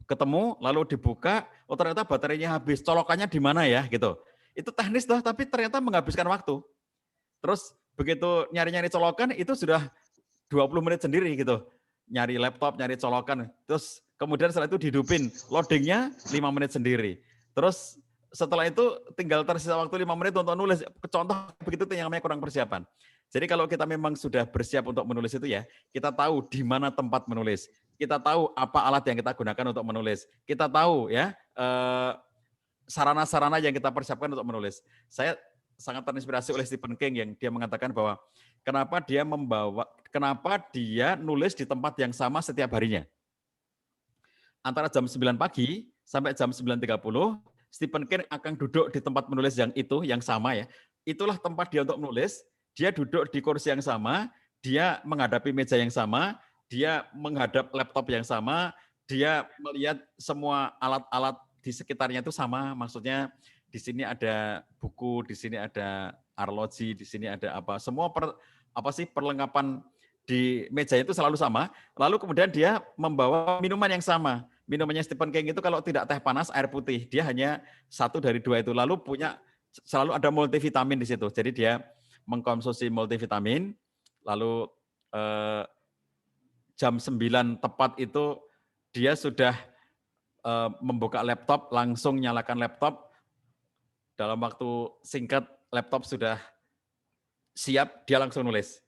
ketemu lalu dibuka, oh ternyata baterainya habis, colokannya di mana ya gitu. Itu teknis loh, tapi ternyata menghabiskan waktu. Terus begitu nyari-nyari colokan itu sudah 20 menit sendiri gitu. Nyari laptop, nyari colokan. Terus kemudian setelah itu dihidupin, loadingnya 5 menit sendiri. Terus setelah itu tinggal tersisa waktu 5 menit untuk nulis. Contoh begitu itu yang namanya kurang persiapan. Jadi kalau kita memang sudah bersiap untuk menulis itu ya, kita tahu di mana tempat menulis. Kita tahu apa alat yang kita gunakan untuk menulis. Kita tahu ya sarana-sarana yang kita persiapkan untuk menulis. Saya sangat terinspirasi oleh Stephen King yang dia mengatakan bahwa kenapa dia nulis di tempat yang sama setiap harinya. Antara jam 9 pagi sampai jam 9.30, Stephen King akan duduk di tempat menulis yang sama ya. Itulah tempat dia untuk menulis. Dia duduk di kursi yang sama, dia menghadapi meja yang sama, dia menghadap laptop yang sama, dia melihat semua alat-alat di sekitarnya itu sama. Maksudnya di sini ada buku, di sini ada arloji, di sini ada apa. Semua perlengkapan di meja itu selalu sama. Lalu kemudian dia membawa minuman yang sama. Minumannya Stephen King itu kalau tidak teh panas, air putih. Dia hanya 1 dari 2 itu. Lalu selalu ada multivitamin di situ. Jadi dia mengkonsumsi multivitamin. Lalu jam 9 tepat itu dia sudah membuka laptop, langsung nyalakan laptop. Dalam waktu singkat laptop sudah siap, dia langsung nulis.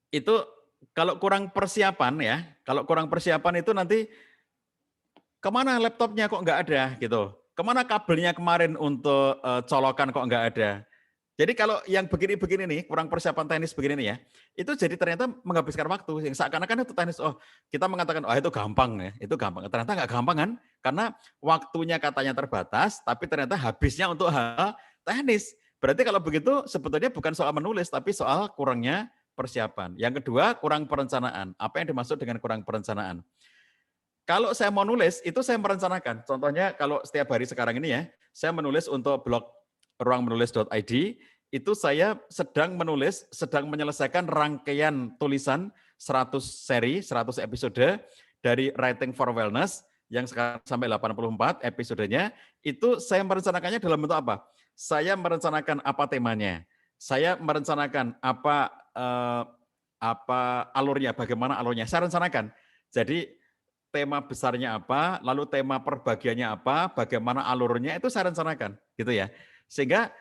Itu kalau kurang persiapan ya, kalau kurang persiapan itu nanti kemana laptopnya kok nggak ada gitu. Kemana kabelnya kemarin untuk colokan kok nggak ada. Jadi kalau yang begini-begini nih, kurang persiapan teknis begini nih ya, itu jadi ternyata menghabiskan waktu. Yang seakan-akan itu teknis, oh kita mengatakan, oh itu gampang ya, itu gampang. Ternyata nggak gampang kan, karena waktunya katanya terbatas, tapi ternyata habisnya untuk hal teknis. Berarti kalau begitu sebetulnya bukan soal menulis, tapi soal kurangnya persiapan. Yang kedua, kurang perencanaan. Apa yang dimaksud dengan kurang perencanaan? Kalau saya mau nulis, itu saya merencanakan. Contohnya kalau setiap hari sekarang ini ya, saya menulis untuk blog ruangmenulis.id, itu saya sedang menyelesaikan rangkaian tulisan 100 seri, 100 episode dari Writing for Wellness, yang sekarang sampai 84 episodenya, itu saya merencanakannya dalam bentuk apa? Saya merencanakan apa temanya, saya merencanakan apa alurnya, bagaimana alurnya, saya rencanakan. Jadi tema besarnya apa, lalu tema perbagiannya apa, bagaimana alurnya, itu saya rencanakan, gitu ya. Sehingga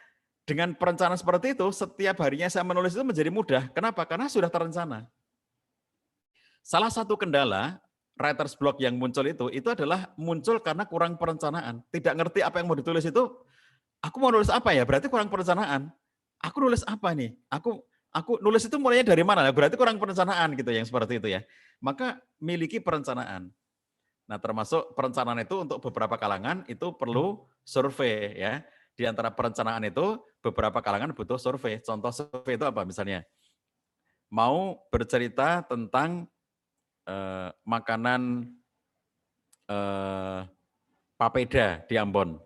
dengan perencanaan seperti itu, setiap harinya saya menulis itu menjadi mudah. Kenapa? Karena sudah terencana. Salah satu kendala writer's block yang muncul itu adalah muncul karena kurang perencanaan. Tidak ngerti apa yang mau ditulis itu, aku mau nulis apa ya? Berarti kurang perencanaan. Aku nulis apa nih? Aku nulis itu mulainya dari mana? Berarti kurang perencanaan gitu yang seperti itu ya. Maka miliki perencanaan. Nah, termasuk perencanaan itu untuk beberapa kalangan itu perlu survei ya. Di antara perencanaan itu beberapa kalangan butuh survei. Contoh survei itu apa misalnya? Mau bercerita tentang makanan papeda di Ambon.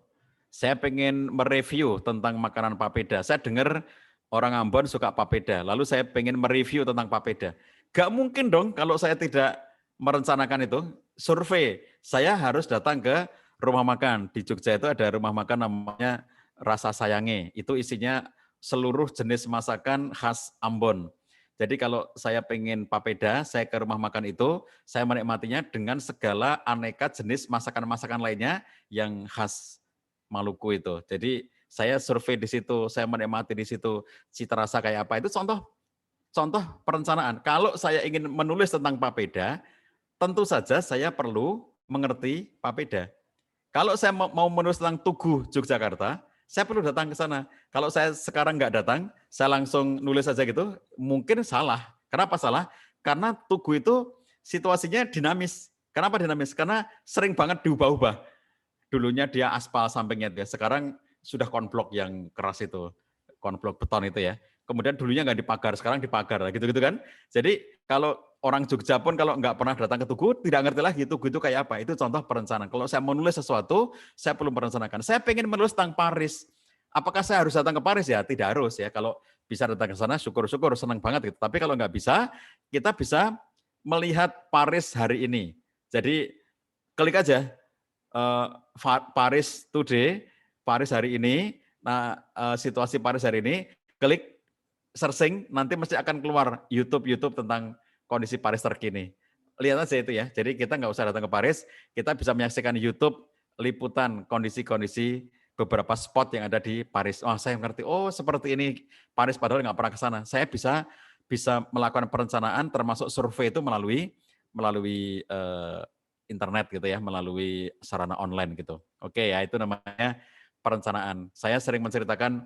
Saya pengen mereview tentang makanan papeda. Saya dengar orang Ambon suka papeda, lalu saya pengen mereview tentang papeda. Gak mungkin dong kalau saya tidak merencanakan itu. Survei, saya harus datang ke rumah makan. Di Jogja itu ada rumah makan namanya Rasa Sayange. Itu isinya seluruh jenis masakan khas Ambon. Jadi kalau saya pengen papeda, saya ke rumah makan itu, saya menikmatinya dengan segala aneka jenis masakan-masakan lainnya yang khas Maluku itu. Jadi saya survei di situ, saya menikmati di situ, cita rasa kayak apa. Itu contoh perencanaan. Kalau saya ingin menulis tentang papeda, tentu saja saya perlu mengerti papeda. Kalau saya mau menulis tentang Tugu Yogyakarta, saya perlu datang ke sana. Kalau saya sekarang nggak datang, saya langsung nulis saja gitu, mungkin salah. Kenapa salah? Karena Tugu itu situasinya dinamis. Kenapa dinamis? Karena sering banget diubah-ubah. Dulunya dia aspal sampingnya dia, sekarang sudah konblok yang keras itu, konblok beton itu ya. Kemudian dulunya nggak dipagar, sekarang dipagar, gitu-gitu kan. Jadi kalau orang Jogja pun kalau nggak pernah datang ke Tugu, tidak ngerti lagi Tugu itu kayak apa. Itu contoh perencanaan. Kalau saya mau nulis sesuatu, saya perlu merencanakan. Saya pengen menulis tentang Paris. Apakah saya harus datang ke Paris? Ya tidak harus ya. Kalau bisa datang ke sana, syukur-syukur, senang banget gitu. Tapi kalau nggak bisa, kita bisa melihat Paris hari ini. Jadi klik aja Paris Today, Paris hari ini. Nah, situasi Paris hari ini, klik searching, nanti mesti akan keluar YouTube tentang kondisi Paris terkini. Lihat aja itu ya. Jadi kita nggak usah datang ke Paris, kita bisa menyaksikan YouTube liputan kondisi-kondisi beberapa spot yang ada di Paris. Oh, saya mengerti. Oh, seperti ini Paris padahal nggak pernah ke sana. Saya bisa melakukan perencanaan termasuk survei itu melalui internet gitu ya, melalui sarana online gitu. Oke ya, itu namanya perencanaan. Saya sering menceritakan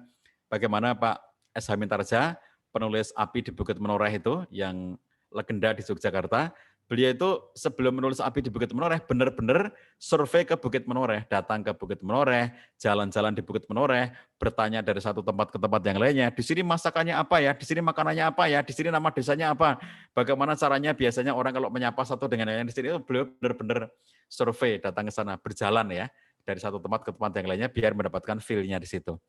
bagaimana Pak S. Hamintarja, penulis Api di Bukit Menoreh itu, yang legenda di Yogyakarta, beliau itu sebelum menulis Api di Bukit Menoreh, benar-benar survei ke Bukit Menoreh, datang ke Bukit Menoreh, jalan-jalan di Bukit Menoreh, bertanya dari satu tempat ke tempat yang lainnya, di sini masakannya apa ya, di sini makanannya apa ya, di sini nama desanya apa, bagaimana caranya biasanya orang kalau menyapa satu dengan yang lain di sini, itu beliau benar-benar survei, datang ke sana, berjalan ya, dari satu tempat ke tempat yang lainnya, biar mendapatkan feel-nya di situ.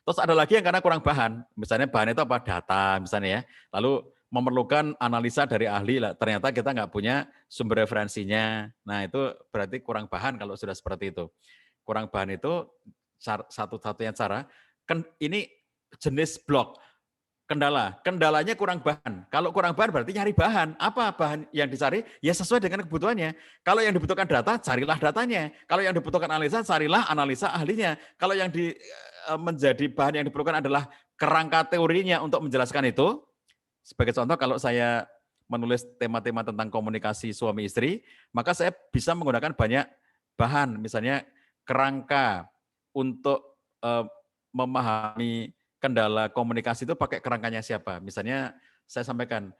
Terus ada lagi yang karena kurang bahan, misalnya bahan itu apa? Data misalnya ya, lalu memerlukan analisa dari ahli, ternyata kita nggak punya sumber referensinya, nah itu berarti kurang bahan kalau sudah seperti itu. Kurang bahan itu satu-satunya cara, ini jenis blog, kendalanya kurang bahan. Kalau kurang bahan berarti nyari bahan. Apa bahan yang dicari? Ya sesuai dengan kebutuhannya. Kalau yang dibutuhkan data, carilah datanya. Kalau yang dibutuhkan analisa, carilah analisa ahlinya. Kalau yang menjadi bahan yang diperlukan adalah kerangka teorinya untuk menjelaskan itu. Sebagai contoh, kalau saya menulis tema-tema tentang komunikasi suami istri, maka saya bisa menggunakan banyak bahan. Misalnya kerangka untuk memahami kendala komunikasi itu pakai kerangkanya siapa. Misalnya saya sampaikan,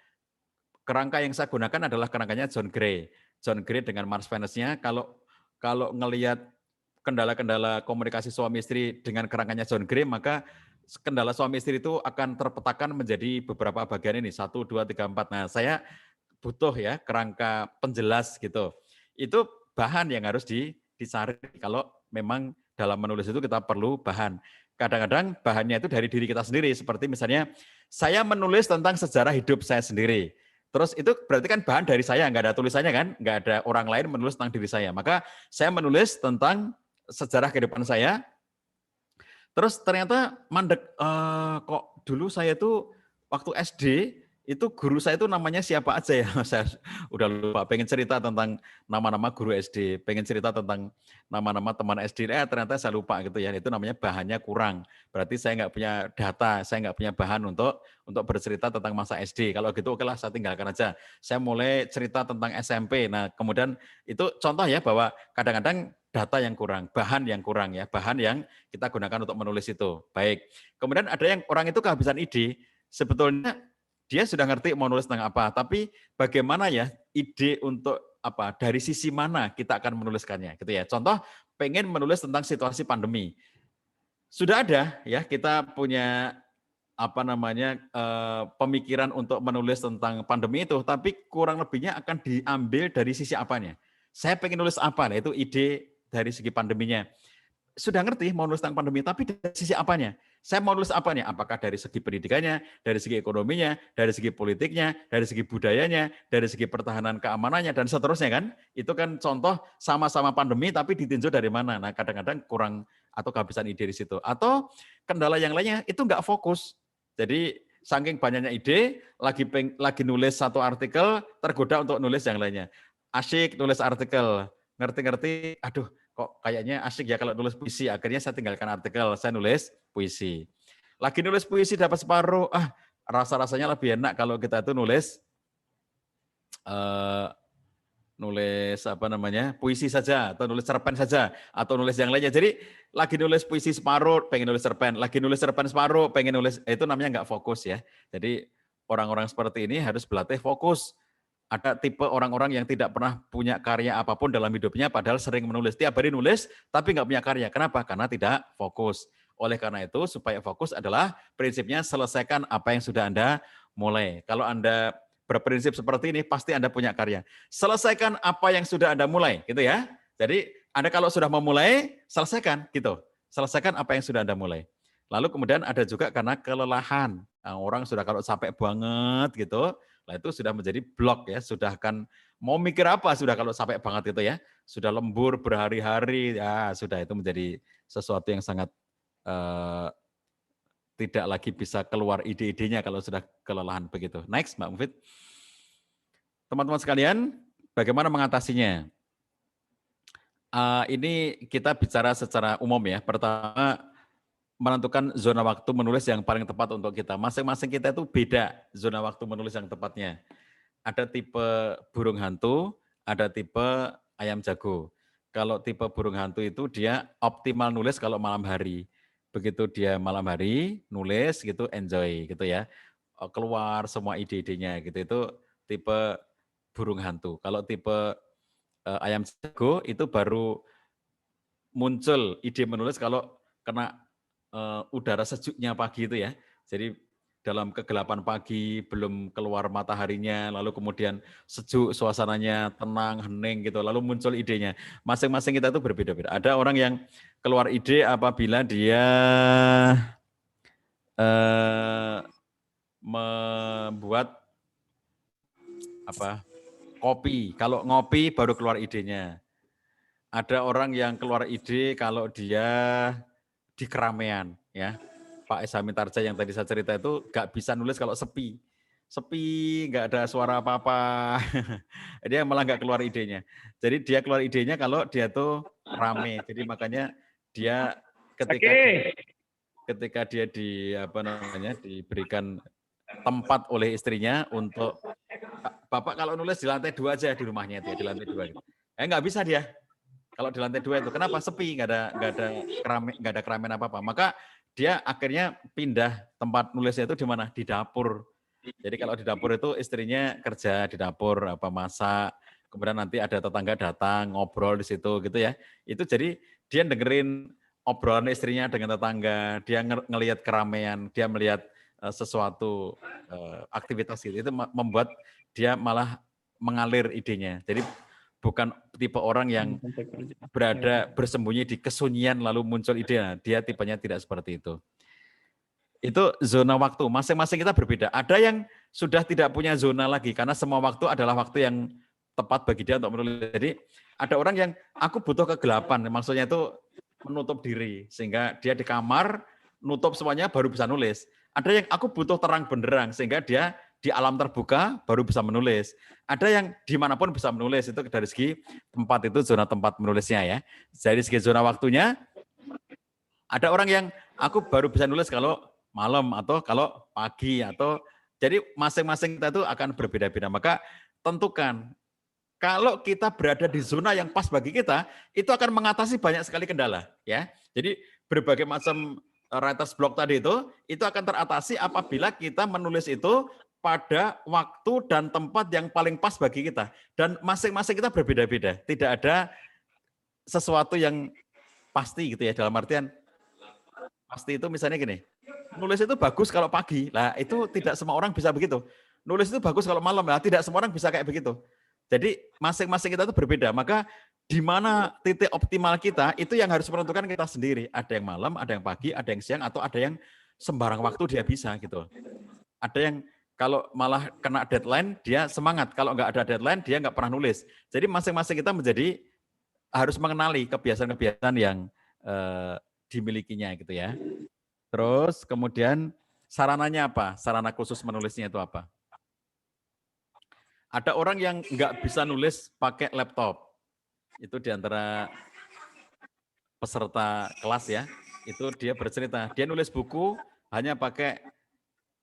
kerangka yang saya gunakan adalah kerangkanya John Gray. John Gray dengan Mark Vance-nya, kalau ngelihat kendala-kendala komunikasi suami istri dengan kerangkanya John Gray, maka kendala suami istri itu akan terpetakan menjadi beberapa bagian ini, 1, 2, 3, 4. Nah, saya butuh ya kerangka penjelas gitu. Itu bahan yang harus dicari kalau memang dalam menulis itu kita perlu bahan. Kadang-kadang bahannya itu dari diri kita sendiri, seperti misalnya saya menulis tentang sejarah hidup saya sendiri. Terus itu berarti kan bahan dari saya, nggak ada tulisannya kan, nggak ada orang lain menulis tentang diri saya. Maka saya menulis tentang sejarah kehidupan saya, terus ternyata mandek, kok dulu saya tuh waktu SD, itu guru saya itu namanya siapa aja ya, saya udah lupa, pengen cerita tentang nama-nama guru SD, pengen cerita tentang nama-nama teman SD, ternyata saya lupa gitu ya, itu namanya bahannya kurang, berarti saya nggak punya data, saya nggak punya bahan untuk bercerita tentang masa SD, kalau gitu oke lah saya tinggalkan aja, saya mulai cerita tentang SMP, nah kemudian itu contoh ya bahwa kadang-kadang data yang kurang, bahan yang kurang ya, bahan yang kita gunakan untuk menulis itu, baik. Kemudian ada yang orang itu kehabisan ide, sebetulnya dia sudah ngerti mau nulis tentang apa, tapi bagaimana ya ide untuk apa, dari sisi mana kita akan menuliskannya gitu ya. Contoh pengen menulis tentang situasi pandemi. Sudah ada ya, kita punya apa namanya pemikiran untuk menulis tentang pandemi itu, tapi kurang lebihnya akan diambil dari sisi apanya. Saya pengen nulis apa, nah itu ide dari segi pandeminya. Sudah ngerti mau nulis tentang pandemi, tapi dari sisi apanya? Saya mau nulis apanya? Apakah dari segi pendidikannya, dari segi ekonominya, dari segi politiknya, dari segi budayanya, dari segi pertahanan keamanannya, dan seterusnya kan? Itu kan contoh sama-sama pandemi, tapi ditinjau dari mana? Nah, kadang-kadang kurang atau kehabisan ide di situ. Atau kendala yang lainnya itu nggak fokus. Jadi saking banyaknya ide, lagi nulis satu artikel, tergoda untuk nulis yang lainnya. Asyik nulis artikel, ngerti-ngerti, aduh, kok kayaknya asik ya kalau nulis puisi, akhirnya saya tinggalkan artikel, saya nulis puisi. Lagi nulis puisi dapat separuh, rasa-rasanya lebih enak kalau kita itu nulis puisi saja, atau nulis cerpen saja, atau nulis yang lainnya. Jadi lagi nulis puisi separuh, pengen nulis cerpen, lagi nulis cerpen separuh, pengen nulis, itu namanya nggak fokus ya. Jadi orang-orang seperti ini harus berlatih fokus. Ada tipe orang-orang yang tidak pernah punya karya apapun dalam hidupnya, padahal sering menulis. Tiap hari nulis, tapi nggak punya karya. Kenapa? Karena tidak fokus. Oleh karena itu, supaya fokus adalah prinsipnya selesaikan apa yang sudah Anda mulai. Kalau Anda berprinsip seperti ini, pasti Anda punya karya. Selesaikan apa yang sudah Anda mulai, gitu ya. Jadi, Anda kalau sudah memulai, selesaikan, gitu. Selesaikan apa yang sudah Anda mulai. Lalu kemudian ada juga karena kelelahan. Nah, orang sudah kalau capek banget gitu, nah itu sudah menjadi blok ya, sudah akan mau mikir apa sudah kalau sampai banget itu ya, sudah lembur berhari-hari, ya sudah itu menjadi sesuatu yang sangat tidak lagi bisa keluar ide-idenya kalau sudah kelelahan begitu. Next, Mbak Mufid. Teman-teman sekalian, bagaimana mengatasinya? Ini kita bicara secara umum ya. Pertama, menentukan zona waktu menulis yang paling tepat untuk kita. Masing-masing kita itu beda zona waktu menulis yang tepatnya. Ada tipe burung hantu, ada tipe ayam jago. Kalau tipe burung hantu itu dia optimal nulis kalau malam hari. Begitu dia malam hari, nulis gitu, enjoy gitu ya. Keluar semua ide-idenya gitu. Itu tipe burung hantu. Kalau tipe ayam jago itu baru muncul ide menulis kalau kena udara sejuknya pagi itu ya. Jadi dalam kegelapan pagi, belum keluar mataharinya, lalu kemudian sejuk suasananya, tenang, hening gitu, lalu muncul idenya. Masing-masing kita itu berbeda-beda. Ada orang yang keluar ide apabila dia membuat kopi. Kalau ngopi baru keluar idenya. Ada orang yang keluar ide kalau dia di keramaian ya. Pak Esa Mitarja yang tadi saya cerita itu nggak bisa nulis kalau sepi, nggak ada suara apa-apa, dia malah nggak keluar idenya. Jadi dia keluar idenya kalau dia tuh rame. Jadi makanya dia ketika dia diberikan tempat oleh istrinya untuk Bapak kalau nulis di lantai 2 aja di rumahnya itu ya, di lantai 2. Nggak bisa dia. Kalau di lantai 2 itu, kenapa sepi, nggak ada keramaian apa-apa. Maka dia akhirnya pindah tempat nulisnya itu di mana? Di dapur. Jadi kalau di dapur itu istrinya kerja di dapur, masak, kemudian nanti ada tetangga datang, ngobrol di situ gitu ya. Itu jadi dia dengerin obrolan istrinya dengan tetangga, dia ngelihat keramaian, dia melihat sesuatu aktivitas gitu. Itu membuat dia malah mengalir idenya. Jadi bukan tipe orang yang berada bersembunyi di kesunyian lalu muncul ide. Nah, dia tipenya tidak seperti itu. Itu zona waktu. Masing-masing kita berbeda. Ada yang sudah tidak punya zona lagi karena semua waktu adalah waktu yang tepat bagi dia untuk menulis. Jadi ada orang yang aku butuh kegelapan. Maksudnya itu menutup diri sehingga dia di kamar nutup semuanya baru bisa nulis. Ada yang aku butuh terang benderang sehingga dia di alam terbuka baru bisa menulis. Ada yang dimanapun bisa menulis, itu dari segi tempat, itu zona tempat menulisnya ya. Dari segi zona waktunya, ada orang yang aku baru bisa nulis kalau malam atau kalau pagi, atau jadi masing-masing kita itu akan berbeda-beda. Maka tentukan, kalau kita berada di zona yang pas bagi kita, itu akan mengatasi banyak sekali kendala ya. Jadi berbagai macam writer's block tadi itu akan teratasi apabila kita menulis itu pada waktu dan tempat yang paling pas bagi kita. Dan masing-masing kita berbeda-beda. Tidak ada sesuatu yang pasti gitu ya. Dalam artian, pasti itu misalnya gini, nulis itu bagus kalau pagi. Lah itu tidak semua orang bisa begitu. Nulis itu bagus kalau malam. Lah tidak semua orang bisa kayak begitu. Jadi masing-masing kita itu berbeda. Maka di mana titik optimal kita itu yang harus menentukan kita sendiri. Ada yang malam, ada yang pagi, ada yang siang, atau ada yang sembarang waktu dia bisa gitu. Ada yang kalau malah kena deadline dia semangat, kalau nggak ada deadline dia nggak pernah nulis. Jadi masing-masing kita menjadi harus mengenali kebiasaan-kebiasaan yang dimilikinya gitu ya. Terus kemudian sarananya apa? Sarana khusus menulisnya itu apa? Ada orang yang nggak bisa nulis pakai laptop. Itu diantara peserta kelas ya. Itu dia bercerita, dia nulis buku hanya pakai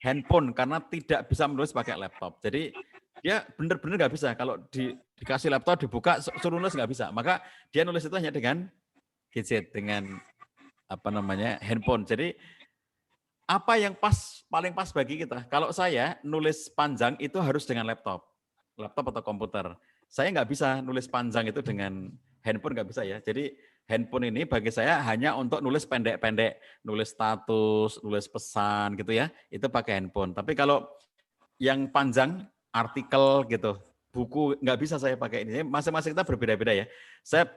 handphone karena tidak bisa menulis pakai laptop. Jadi dia benar-benar nggak bisa. Kalau dikasih laptop dibuka suruh nulis nggak bisa. Maka dia nulis itu hanya dengan gadget, dengan handphone. Jadi apa yang paling pas bagi kita? Kalau saya nulis panjang itu harus dengan laptop atau komputer. Saya nggak bisa nulis panjang itu dengan handphone, nggak bisa ya. Jadi handphone ini bagi saya hanya untuk nulis pendek-pendek, nulis status, nulis pesan gitu ya. Itu pakai handphone. Tapi kalau yang panjang, artikel gitu, buku nggak bisa saya pakai ini. Masing-masing kita berbeda-beda ya. Saya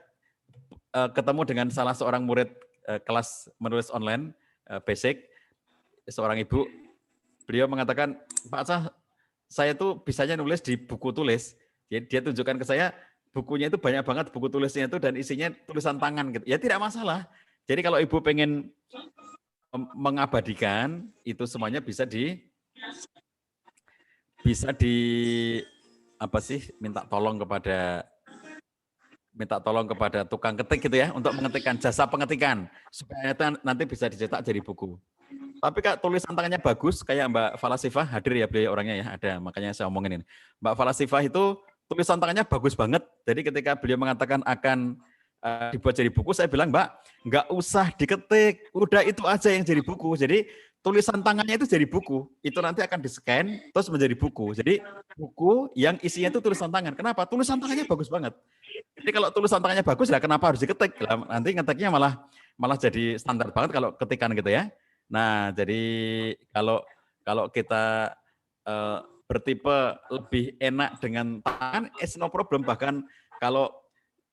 ketemu dengan salah seorang murid kelas menulis online basic, seorang ibu, beliau mengatakan, Pak Acah, saya tuh bisanya nulis di buku tulis. Dia tunjukkan ke saya, bukunya itu banyak banget buku tulisnya itu dan isinya tulisan tangan gitu. Ya tidak masalah. Jadi kalau ibu pengen mengabadikan, itu semuanya bisa minta tolong kepada tukang ketik gitu ya untuk mengetikkan, jasa pengetikan supaya nanti bisa dicetak jadi buku. Tapi Kak, tulisan tangannya bagus, kayak Mbak Falasifah, hadir ya beliau orangnya ya, ada, makanya saya omongin ini. Mbak Falasifah itu tulisan tangannya bagus banget, jadi ketika beliau mengatakan akan dibuat jadi buku, saya bilang, Mbak, nggak usah diketik, udah itu aja yang jadi buku. Jadi tulisan tangannya itu jadi buku, itu nanti akan di-scan, terus menjadi buku. Jadi buku yang isinya itu tulisan tangan. Kenapa? Tulisan tangannya bagus banget. Jadi kalau tulisan tangannya bagus, ya kenapa harus diketik? Nanti ngetiknya malah jadi standar banget kalau ketikan gitu ya. Nah, jadi kalau kita bertipe lebih enak dengan tangan, it's no problem. Bahkan kalau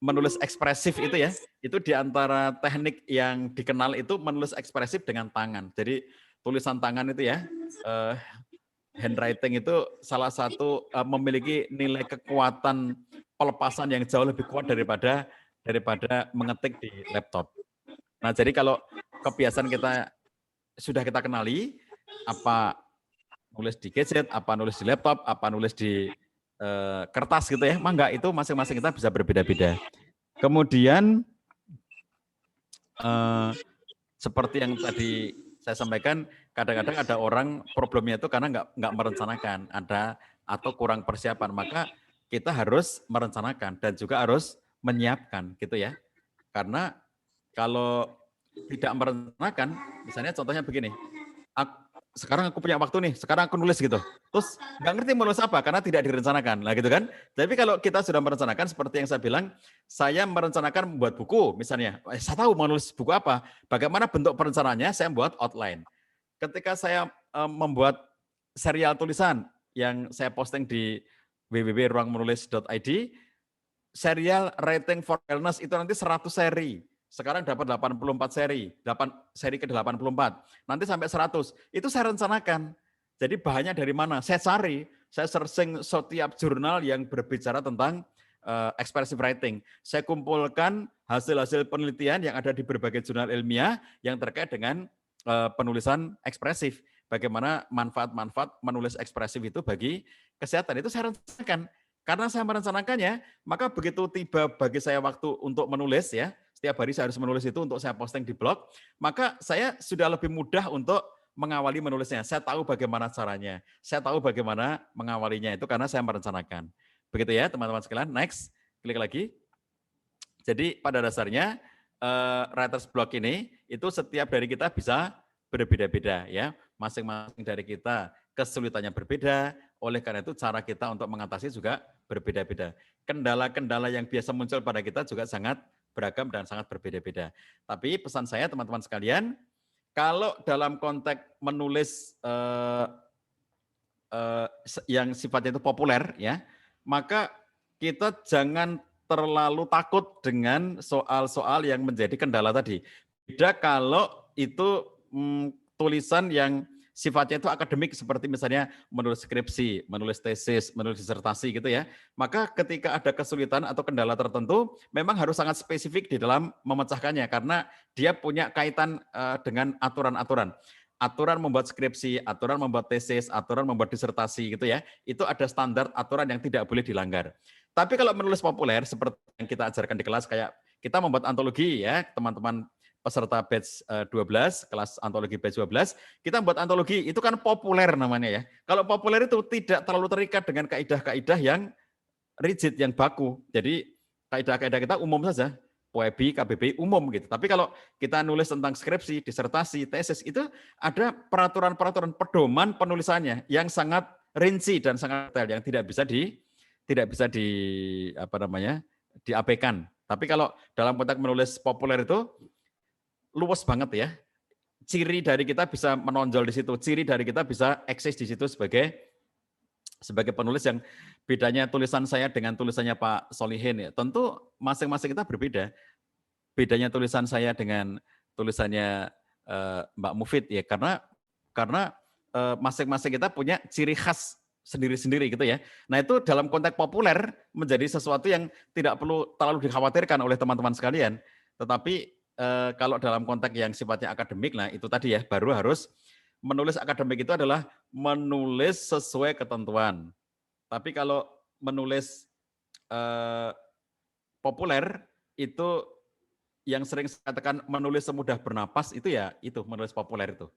menulis ekspresif itu ya, itu diantara teknik yang dikenal itu menulis ekspresif dengan tangan. Jadi tulisan tangan itu ya, handwriting itu salah satu memiliki nilai kekuatan pelepasan yang jauh lebih kuat daripada mengetik di laptop. Nah, jadi kalau kebiasaan kita sudah kita kenali, apa nulis di gadget, apa nulis di laptop, apa nulis di kertas gitu ya, mangga itu masing-masing kita bisa berbeda-beda. Kemudian seperti yang tadi saya sampaikan, kadang-kadang ada orang problemnya itu karena nggak merencanakan, atau kurang persiapan, maka kita harus merencanakan dan juga harus menyiapkan gitu ya. Karena kalau tidak merencanakan, misalnya contohnya begini, sekarang aku punya waktu nih, sekarang aku nulis gitu, terus nggak ngerti menulis apa karena tidak direncanakan, lah gitu kan. Tapi kalau kita sudah merencanakan, seperti yang saya bilang, saya merencanakan membuat buku, misalnya, saya tahu mau nulis buku apa, bagaimana bentuk perencanaannya, saya membuat outline. Ketika saya membuat serial tulisan yang saya posting di www.ruangmenulis.id, serial Writing for Wellness itu nanti 100 seri. Sekarang dapat 84 seri, seri ke-84. Nanti sampai 100. Itu saya rencanakan. Jadi bahannya dari mana? Saya cari, saya searching setiap jurnal yang berbicara tentang expressive writing. Saya kumpulkan hasil-hasil penelitian yang ada di berbagai jurnal ilmiah yang terkait dengan penulisan ekspresif. Bagaimana manfaat-manfaat menulis ekspresif itu bagi kesehatan. Itu saya rencanakan. Karena saya merencanakannya, maka begitu tiba bagi saya waktu untuk menulis ya, setiap hari saya harus menulis itu untuk saya posting di blog, maka saya sudah lebih mudah untuk mengawali menulisnya. Saya tahu bagaimana caranya, saya tahu bagaimana mengawalinya itu karena saya merencanakan. Begitu ya teman-teman sekalian, next, klik lagi. Jadi pada dasarnya writer's block ini, itu setiap dari kita bisa berbeda-beda ya, masing-masing dari kita kesulitannya berbeda, oleh karena itu cara kita untuk mengatasi juga berbeda-beda. Kendala-kendala yang biasa muncul pada kita juga sangat beragam dan sangat berbeda-beda. Tapi pesan saya teman-teman sekalian, kalau dalam konteks menulis yang sifatnya itu populer ya, maka kita jangan terlalu takut dengan soal-soal yang menjadi kendala tadi. Beda kalau itu tulisan yang sifatnya itu akademik seperti misalnya menulis skripsi, menulis tesis, menulis disertasi gitu ya. Maka ketika ada kesulitan atau kendala tertentu memang harus sangat spesifik di dalam memecahkannya karena dia punya kaitan dengan aturan-aturan. Aturan membuat skripsi, aturan membuat tesis, aturan membuat disertasi gitu ya. Itu ada standar aturan yang tidak boleh dilanggar. Tapi kalau menulis populer seperti yang kita ajarkan di kelas kayak kita membuat antologi ya, teman-teman peserta batch 12, kelas antologi batch 12, kita membuat antologi itu kan populer namanya ya. Kalau populer itu tidak terlalu terikat dengan kaidah-kaidah yang rigid, yang baku. Jadi kaidah-kaidah kita umum saja. POEBI, KBBI umum gitu. Tapi kalau kita nulis tentang skripsi, disertasi, tesis itu ada peraturan-peraturan pedoman penulisannya yang sangat rinci dan sangat detail yang tidak bisa diabaikan. Tapi kalau dalam konteks menulis populer itu luas banget ya. Ciri dari kita bisa menonjol di situ, ciri dari kita bisa eksis di situ sebagai penulis yang bedanya tulisan saya dengan tulisannya Pak Solihin ya. Tentu masing-masing kita berbeda. Bedanya tulisan saya dengan tulisannya Mbak Mufid ya karena masing-masing kita punya ciri khas sendiri-sendiri gitu ya. Nah itu dalam konteks populer menjadi sesuatu yang tidak perlu terlalu dikhawatirkan oleh teman-teman sekalian. Tetapi kalau dalam konteks yang sifatnya akademik, nah itu tadi ya baru harus menulis akademik itu adalah menulis sesuai ketentuan. Tapi kalau menulis populer itu yang sering saya katakan menulis semudah bernapas itu ya itu menulis populer itu.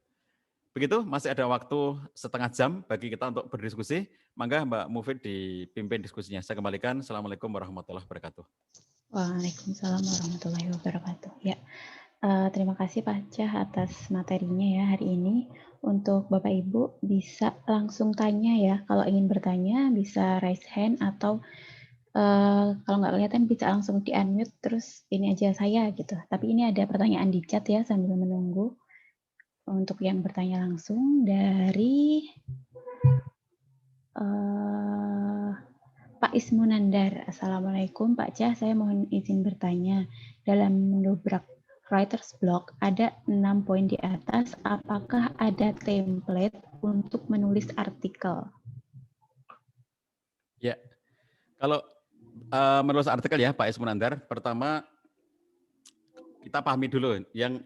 Begitu, masih ada waktu setengah jam bagi kita untuk berdiskusi. Mangga Mbak Mufid dipimpin diskusinya. Saya kembalikan. Assalamualaikum warahmatullahi wabarakatuh. Waalaikumsalam warahmatullahi wabarakatuh. Ya, terima kasih Pak Cah atas materinya ya hari ini. Untuk Bapak Ibu bisa langsung tanya ya. Kalau ingin bertanya bisa raise hand atau kalau nggak kelihatan bisa langsung di-unmute terus ini aja saya gitu. Tapi ini ada pertanyaan di chat ya sambil menunggu. Untuk yang bertanya langsung dari Pak Ismunandar. Assalamualaikum Pak Cah, saya mohon izin bertanya. Dalam mendobrak writer's block ada 6 poin di atas, apakah ada template untuk menulis artikel? Ya, kalau menulis artikel ya Pak Ismunandar, pertama kita pahami dulu yang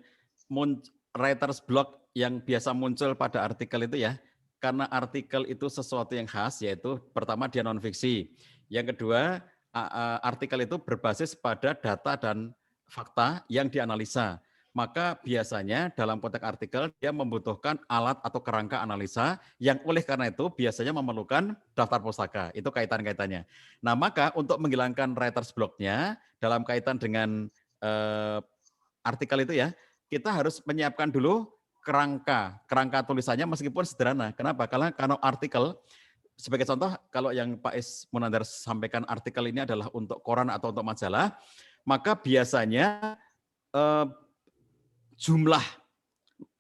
writer's block yang biasa muncul pada artikel itu ya, karena artikel itu sesuatu yang khas, yaitu pertama dia non-fiksi. Yang kedua, artikel itu berbasis pada data dan fakta yang dianalisa. Maka biasanya dalam konteks artikel dia membutuhkan alat atau kerangka analisa yang oleh karena itu biasanya memerlukan daftar pustaka. Itu kaitan-kaitannya. Nah maka untuk menghilangkan writer's block-nya dalam kaitan dengan artikel itu ya, kita harus menyiapkan dulu kerangka tulisannya meskipun sederhana. Kenapa? Karena artikel, sebagai contoh, kalau yang Pak Ismunandar sampaikan artikel ini adalah untuk koran atau untuk majalah, maka biasanya jumlah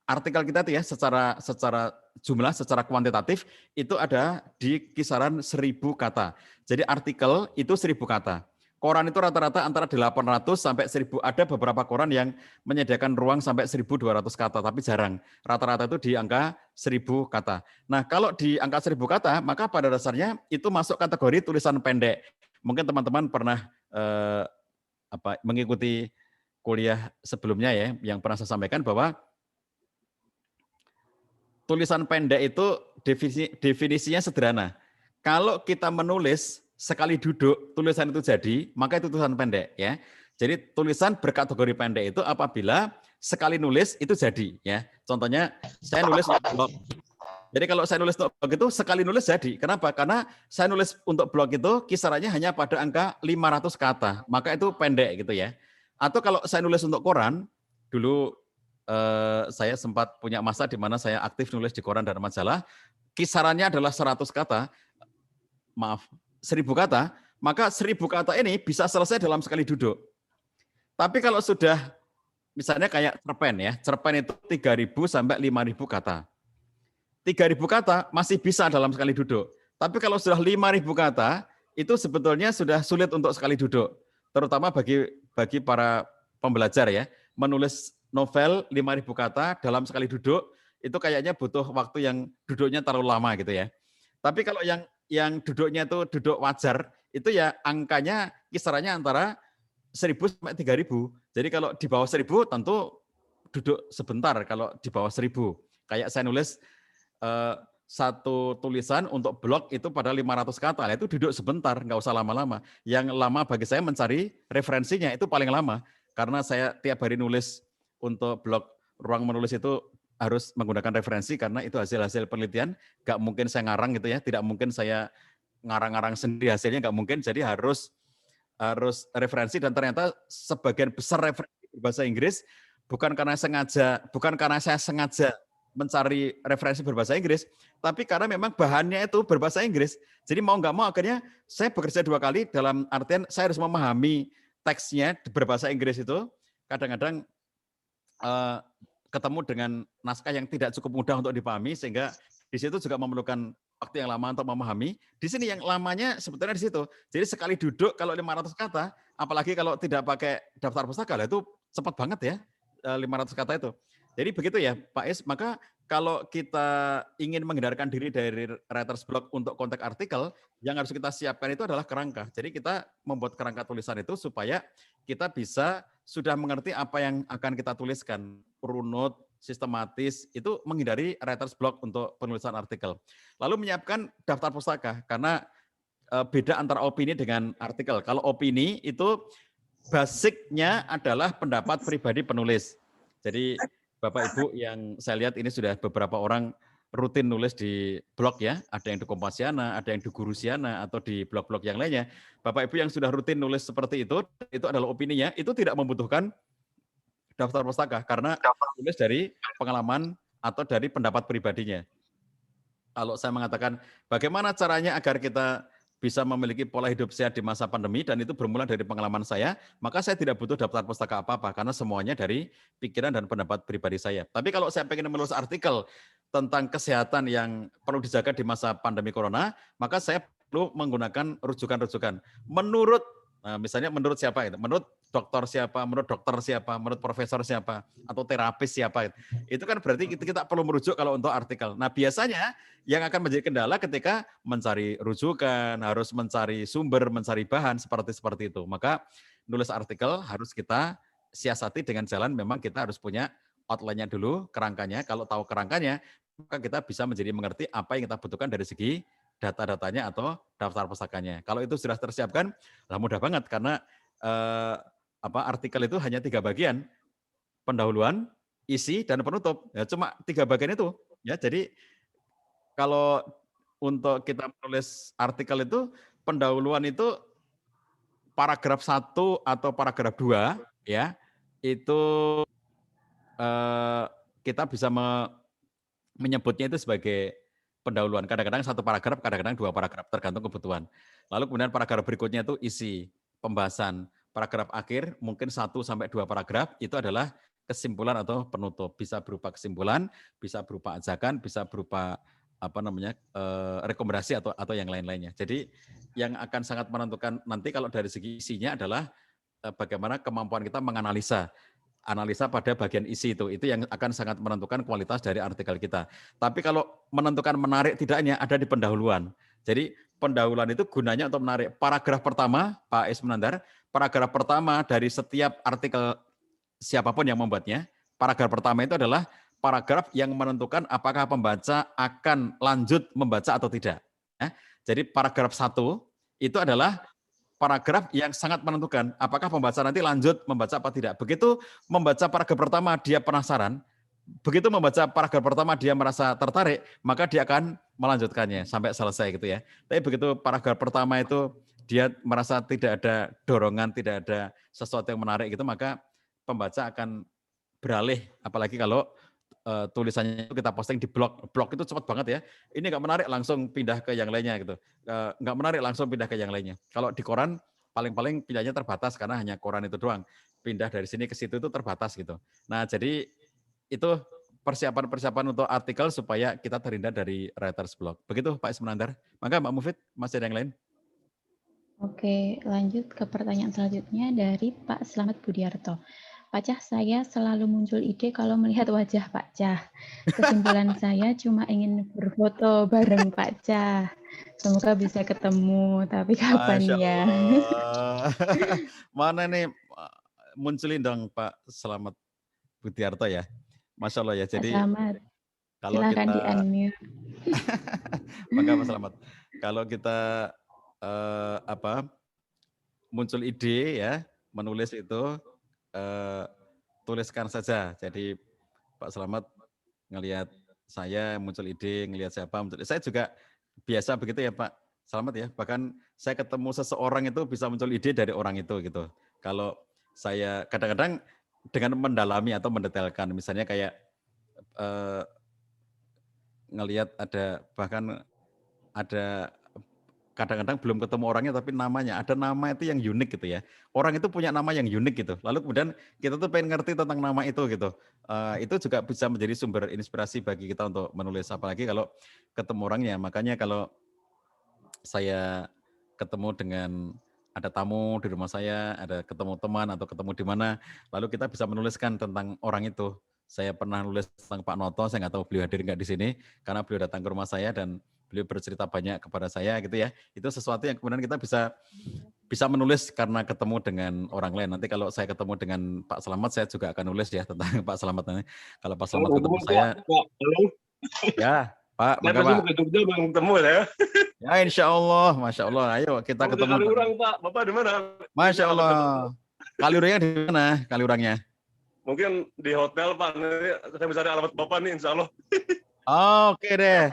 artikel kita itu ya secara jumlah, secara kuantitatif itu ada di kisaran 1000 kata. Jadi artikel itu 1000 kata. Koran itu rata-rata antara 800 sampai 1000. Ada beberapa koran yang menyediakan ruang sampai 1200 kata, tapi jarang. Rata-rata itu di angka 1000 kata. Nah, kalau di angka 1000 kata, maka pada dasarnya itu masuk kategori tulisan pendek. Mungkin teman-teman pernah mengikuti kuliah sebelumnya ya, yang pernah saya sampaikan bahwa tulisan pendek itu definisinya sederhana. Kalau kita menulis sekali duduk tulisan itu jadi, maka itu tulisan pendek ya. Jadi tulisan berkategori pendek itu apabila sekali nulis itu jadi ya. Contohnya saya nulis untuk blog. Jadi kalau saya nulis untuk blog itu sekali nulis jadi. Kenapa? Karena saya nulis untuk blog itu kisarannya hanya pada angka 500 kata, maka itu pendek gitu ya. Atau kalau saya nulis untuk koran, dulu saya sempat punya masa di mana saya aktif nulis di koran dan majalah, kisarannya adalah 100 kata. Maaf, 1000 kata, maka 1000 kata ini bisa selesai dalam sekali duduk. Tapi kalau sudah, misalnya kayak cerpen ya, cerpen itu 3000 sampai 5000 kata. 3000 kata masih bisa dalam sekali duduk. Tapi kalau sudah 5000 kata, itu sebetulnya sudah sulit untuk sekali duduk. terutama bagi para pembelajar ya, menulis novel 5.000 kata dalam sekali duduk itu kayaknya butuh waktu yang duduknya terlalu lama gitu ya. Tapi kalau yang duduknya itu duduk wajar, itu ya angkanya kisarannya antara 1.000 sampai 3.000. Jadi kalau di bawah 1.000 tentu duduk sebentar, kalau di bawah 1.000. Kayak saya nulis satu tulisan untuk blog itu pada 500 kata, itu duduk sebentar, nggak usah lama-lama. Yang lama bagi saya mencari referensinya, itu paling lama. Karena saya tiap hari nulis untuk blog Ruang Menulis itu harus menggunakan referensi, karena itu hasil-hasil penelitian, nggak mungkin saya ngarang gitu ya, tidak mungkin saya ngarang-ngarang sendiri hasilnya, nggak mungkin, jadi harus referensi, dan ternyata sebagian besar referensi berbahasa Inggris bukan karena saya sengaja mencari referensi berbahasa Inggris, tapi karena memang bahannya itu berbahasa Inggris. Jadi mau nggak mau akhirnya saya bekerja 2 kali, dalam artian saya harus memahami teksnya berbahasa Inggris itu. Kadang-kadang ketemu dengan naskah yang tidak cukup mudah untuk dipahami, sehingga di situ juga memerlukan waktu yang lama untuk memahami. Di sini yang lamanya sebetulnya di situ. Jadi sekali duduk kalau 500 kata, apalagi kalau tidak pakai daftar pustaka, itu cepat banget ya 500 kata itu. Jadi begitu ya Pak Is, maka kalau kita ingin menghindarkan diri dari writer's block untuk konteks artikel, yang harus kita siapkan itu adalah kerangka. Jadi kita membuat kerangka tulisan itu supaya kita bisa sudah mengerti apa yang akan kita tuliskan, runut, sistematis, itu menghindari writer's block untuk penulisan artikel. Lalu menyiapkan daftar pustaka, karena beda antara opini dengan artikel. Kalau opini itu basicnya adalah pendapat pribadi penulis. Jadi Bapak Ibu yang saya lihat ini sudah beberapa orang rutin nulis di blog ya, ada yang di Kompasiana, ada yang di Gurusiana, atau di blog-blog yang lainnya. Bapak Ibu yang sudah rutin nulis seperti itu adalah opininya, itu tidak membutuhkan daftar pustaka, karena tulis dari pengalaman atau dari pendapat pribadinya. Kalau saya mengatakan bagaimana caranya agar kita bisa memiliki pola hidup sehat di masa pandemi, dan itu bermula dari pengalaman saya, maka saya tidak butuh daftar pustaka apa-apa, karena semuanya dari pikiran dan pendapat pribadi saya. Tapi kalau saya ingin menulis artikel tentang kesehatan yang perlu dijaga di masa pandemi corona, maka saya perlu menggunakan rujukan-rujukan. Menurut, misalnya menurut siapa? Menurut dokter siapa, menurut dokter siapa, menurut profesor siapa, atau terapis siapa. Itu kan berarti kita perlu merujuk kalau untuk artikel. Nah biasanya yang akan menjadi kendala ketika mencari rujukan, harus mencari sumber, mencari bahan, seperti itu. Maka nulis artikel harus kita siasati dengan jalan, memang kita harus punya outline-nya dulu, kerangkanya. Kalau tahu kerangkanya, maka kita bisa menjadi mengerti apa yang kita butuhkan dari segi data-datanya atau daftar pustakanya. Kalau itu sudah tersiapkan, mudah banget, karena artikel itu hanya 3 bagian, pendahuluan, isi, dan penutup. Ya, cuma 3 bagian itu. Ya, jadi kalau untuk kita menulis artikel itu, pendahuluan itu paragraf 1 atau paragraf 2, ya, itu kita bisa menyebutnya itu sebagai pendahuluan. Kadang-kadang 1 paragraf, kadang-kadang 2 paragraf, tergantung kebutuhan. Lalu kemudian paragraf berikutnya itu isi, pembahasan. Paragraf akhir mungkin 1 sampai 2 paragraf itu adalah kesimpulan atau penutup. Bisa berupa kesimpulan, bisa berupa ajakan, bisa berupa rekomendasi atau yang lain-lainnya. Jadi yang akan sangat menentukan nanti kalau dari segi isinya adalah bagaimana kemampuan kita menganalisa. Analisa pada bagian isi itu yang akan sangat menentukan kualitas dari artikel kita. Tapi kalau menentukan menarik tidaknya ada di pendahuluan. Jadi pendahuluan itu gunanya untuk menarik. Paragraf pertama, Pak Ismenandar, paragraf pertama dari setiap artikel siapapun yang membuatnya, paragraf pertama itu adalah paragraf yang menentukan apakah pembaca akan lanjut membaca atau tidak. Jadi paragraf 1 itu adalah paragraf yang sangat menentukan apakah pembaca nanti lanjut membaca apa tidak. Begitu membaca paragraf pertama dia penasaran, begitu membaca paragraf pertama dia merasa tertarik, maka dia akan melanjutkannya sampai selesai gitu ya. Tapi begitu paragraf pertama itu dia merasa tidak ada dorongan, tidak ada sesuatu yang menarik gitu, maka pembaca akan beralih, apalagi kalau tulisannya itu kita posting di blog itu cepat banget ya. Ini nggak menarik, langsung pindah ke yang lainnya gitu. Nggak menarik, langsung pindah ke yang lainnya. Kalau di koran paling-paling pilihannya terbatas karena hanya koran itu doang. Pindah dari sini ke situ itu terbatas gitu. Nah jadi itu persiapan-persiapan untuk artikel supaya kita terhindar dari writer's block. Begitu Pak Ismenandar. Maka Mbak Mufid, masih ada yang lain? Oke, lanjut ke pertanyaan selanjutnya dari Pak Slamet Budiarto. Pak Cah, saya selalu muncul ide kalau melihat wajah Pak Cah. Kesimpulan saya cuma ingin berfoto bareng Pak Cah. Semoga bisa ketemu, tapi kapan Masya ya? Allah. Mana nih, munculin dong Pak Slamet Budiarto ya. Masya Allah ya. Pak Jadi Slamet, kalau silakan kita, di-unmute. maka Pak Slamet, kalau kita muncul ide ya, menulis itu, tuliskan saja. Jadi Pak Slamet ngelihat saya muncul ide, ngelihat siapa muncul. Saya juga biasa begitu ya Pak Slamet ya. Bahkan saya ketemu seseorang itu bisa muncul ide dari orang itu gitu. Kalau saya kadang-kadang dengan mendalami atau mendetailkan, misalnya kayak ngelihat bahkan ada kadang-kadang belum ketemu orangnya tapi namanya, ada nama itu yang unik gitu ya. Orang itu punya nama yang unik gitu. Lalu kemudian kita tuh pengen ngerti tentang nama itu gitu. Itu juga bisa menjadi sumber inspirasi bagi kita untuk menulis, apalagi kalau ketemu orangnya. Makanya kalau saya ketemu dengan ada tamu di rumah saya, ada ketemu teman atau ketemu di mana, lalu kita bisa menuliskan tentang orang itu. Saya pernah nulis tentang Pak Noto, saya nggak tahu beliau hadir nggak di sini, karena beliau datang ke rumah saya dan beliau bercerita banyak kepada saya gitu ya. Itu sesuatu yang kemudian kita bisa menulis karena ketemu dengan orang lain. Nanti kalau saya ketemu dengan Pak Slamet, saya juga akan nulis ya tentang Pak Slamet nanti. Kalau Pak Slamet ketemu saya, ya Pak, Saya pasti mau ke Jogja belum ketemu ya. Ya insya Allah, Masya Allah. Ayo kita ketemu. Kaliurang Pak, Bapak di mana? Masya Allah. Kaliurangnya di mana? Kaliurangnya? Mungkin di hotel Pak. Nanti saya bisa ada alamat Bapak nih Insya Allah. Oke deh.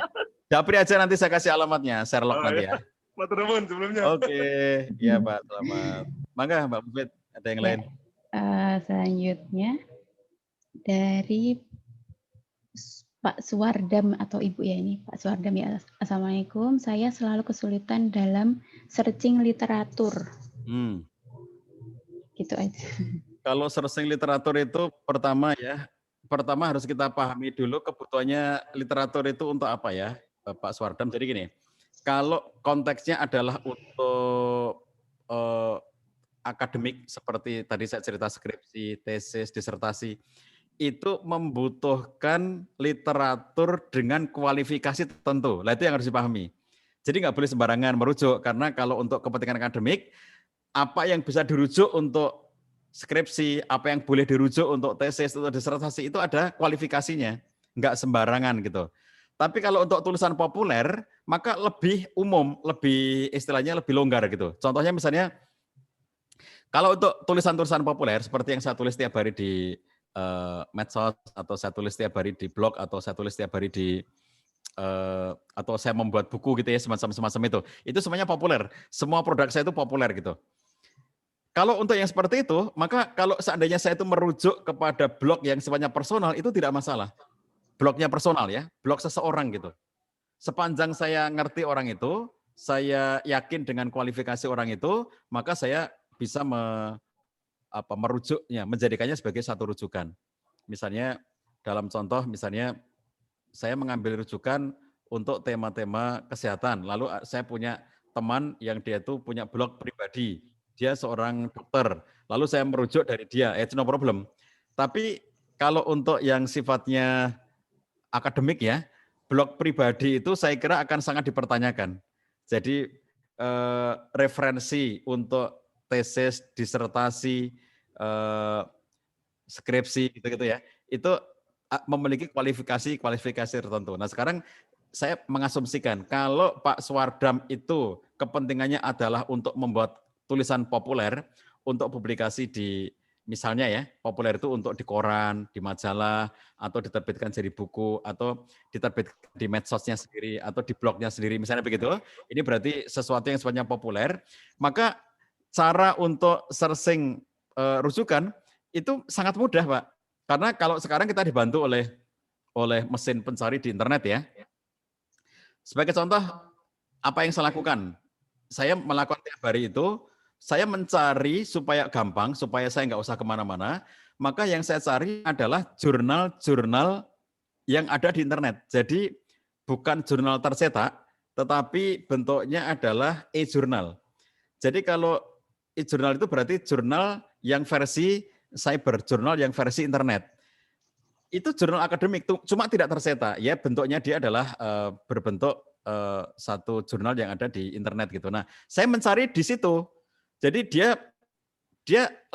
Japri aja nanti saya kasih alamatnya, Sherlock nanti ya. Pak Terbun sebelumnya. Oke, iya Pak, selamat. Mangga Mbak Mufid, ada yang lain? Selanjutnya dari Pak Suwardam atau Ibu ya ini, Pak Suwardam ya. Assalamualaikum, saya selalu kesulitan dalam searching literatur. Gitu aja. Kalau searching literatur itu pertama harus kita pahami dulu kebutuhannya literatur itu untuk apa ya, Pak Suwardam. Jadi gini, kalau konteksnya adalah untuk akademik seperti tadi saya cerita skripsi, tesis, disertasi, itu membutuhkan literatur dengan kualifikasi tertentu. Nah itu yang harus dipahami. Jadi nggak boleh sembarangan merujuk, karena kalau untuk kepentingan akademik, apa yang bisa dirujuk untuk skripsi, apa yang boleh dirujuk untuk tesis, untuk disertasi, itu ada kualifikasinya. Nggak sembarangan gitu. Tapi kalau untuk tulisan populer, maka lebih umum, lebih istilahnya lebih longgar gitu. Contohnya misalnya, kalau untuk tulisan-tulisan populer, seperti yang saya tulis tiap hari di medsos, atau saya tulis tiap hari di blog, atau saya tulis tiap hari di atau saya membuat buku gitu ya, semacam itu semuanya populer. Semua produk saya itu populer gitu. Kalau untuk yang seperti itu, maka kalau seandainya saya itu merujuk kepada blog yang sifatnya personal, itu tidak masalah. Blognya personal ya, blog seseorang gitu. Sepanjang saya ngerti orang itu, saya yakin dengan kualifikasi orang itu, maka saya bisa merujuknya, menjadikannya sebagai satu rujukan. Misalnya dalam contoh, misalnya saya mengambil rujukan untuk tema-tema kesehatan. Lalu saya punya teman yang dia itu punya blog pribadi. Dia seorang dokter. Lalu saya merujuk dari dia, it's no problem. Tapi kalau untuk yang sifatnya akademik ya, blog pribadi itu saya kira akan sangat dipertanyakan. Jadi referensi untuk tesis, disertasi, skripsi gitu-gitu ya, itu memiliki kualifikasi tertentu. Nah sekarang saya mengasumsikan kalau Pak Suwardam itu kepentingannya adalah untuk membuat tulisan populer untuk publikasi di, misalnya ya, populer itu untuk di koran, di majalah, atau diterbitkan jadi buku, atau diterbitkan di medsosnya sendiri, atau di blognya sendiri, misalnya begitu. Ini berarti sesuatu yang sifatnya populer. Maka cara untuk searching rujukan itu sangat mudah, Pak. Karena kalau sekarang kita dibantu oleh mesin pencari di internet ya. Sebagai contoh, apa yang saya lakukan? Saya melakukan tiap hari itu, saya mencari supaya gampang, supaya saya nggak usah kemana-mana, maka yang saya cari adalah jurnal-jurnal yang ada di internet. Jadi bukan jurnal tercetak, tetapi bentuknya adalah e-jurnal. Jadi kalau e-jurnal itu berarti jurnal yang versi cyber, jurnal yang versi internet. Itu jurnal akademik, cuma tidak tercetak. Ya bentuknya dia adalah berbentuk satu jurnal yang ada di internet gitu. Nah, saya mencari di situ. Jadi dia